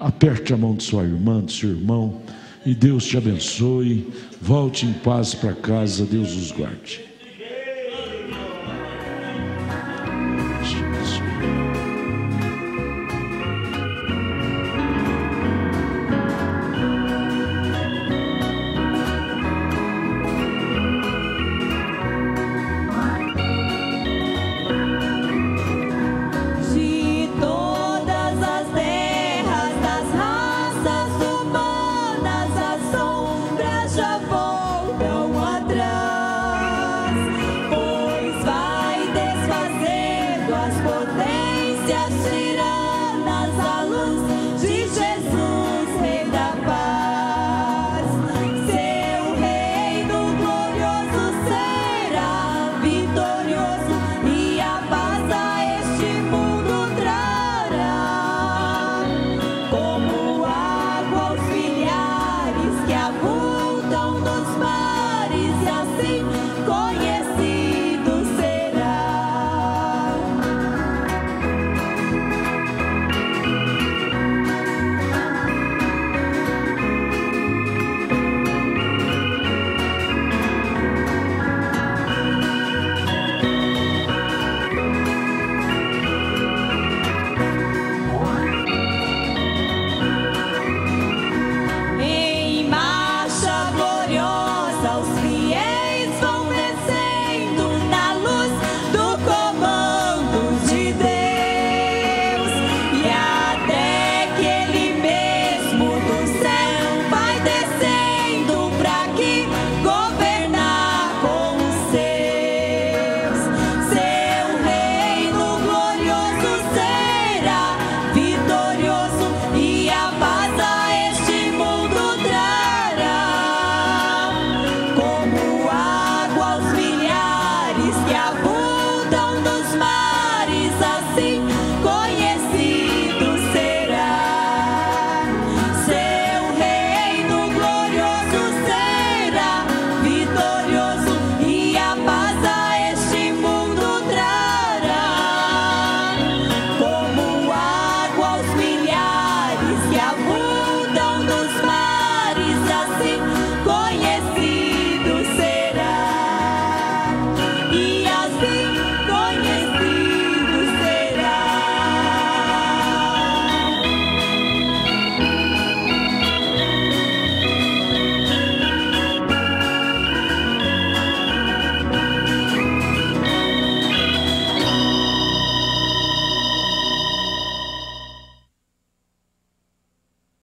Aperte a mão de sua irmã, do seu irmão, e Deus te abençoe. Volte em paz para casa, Deus os guarde.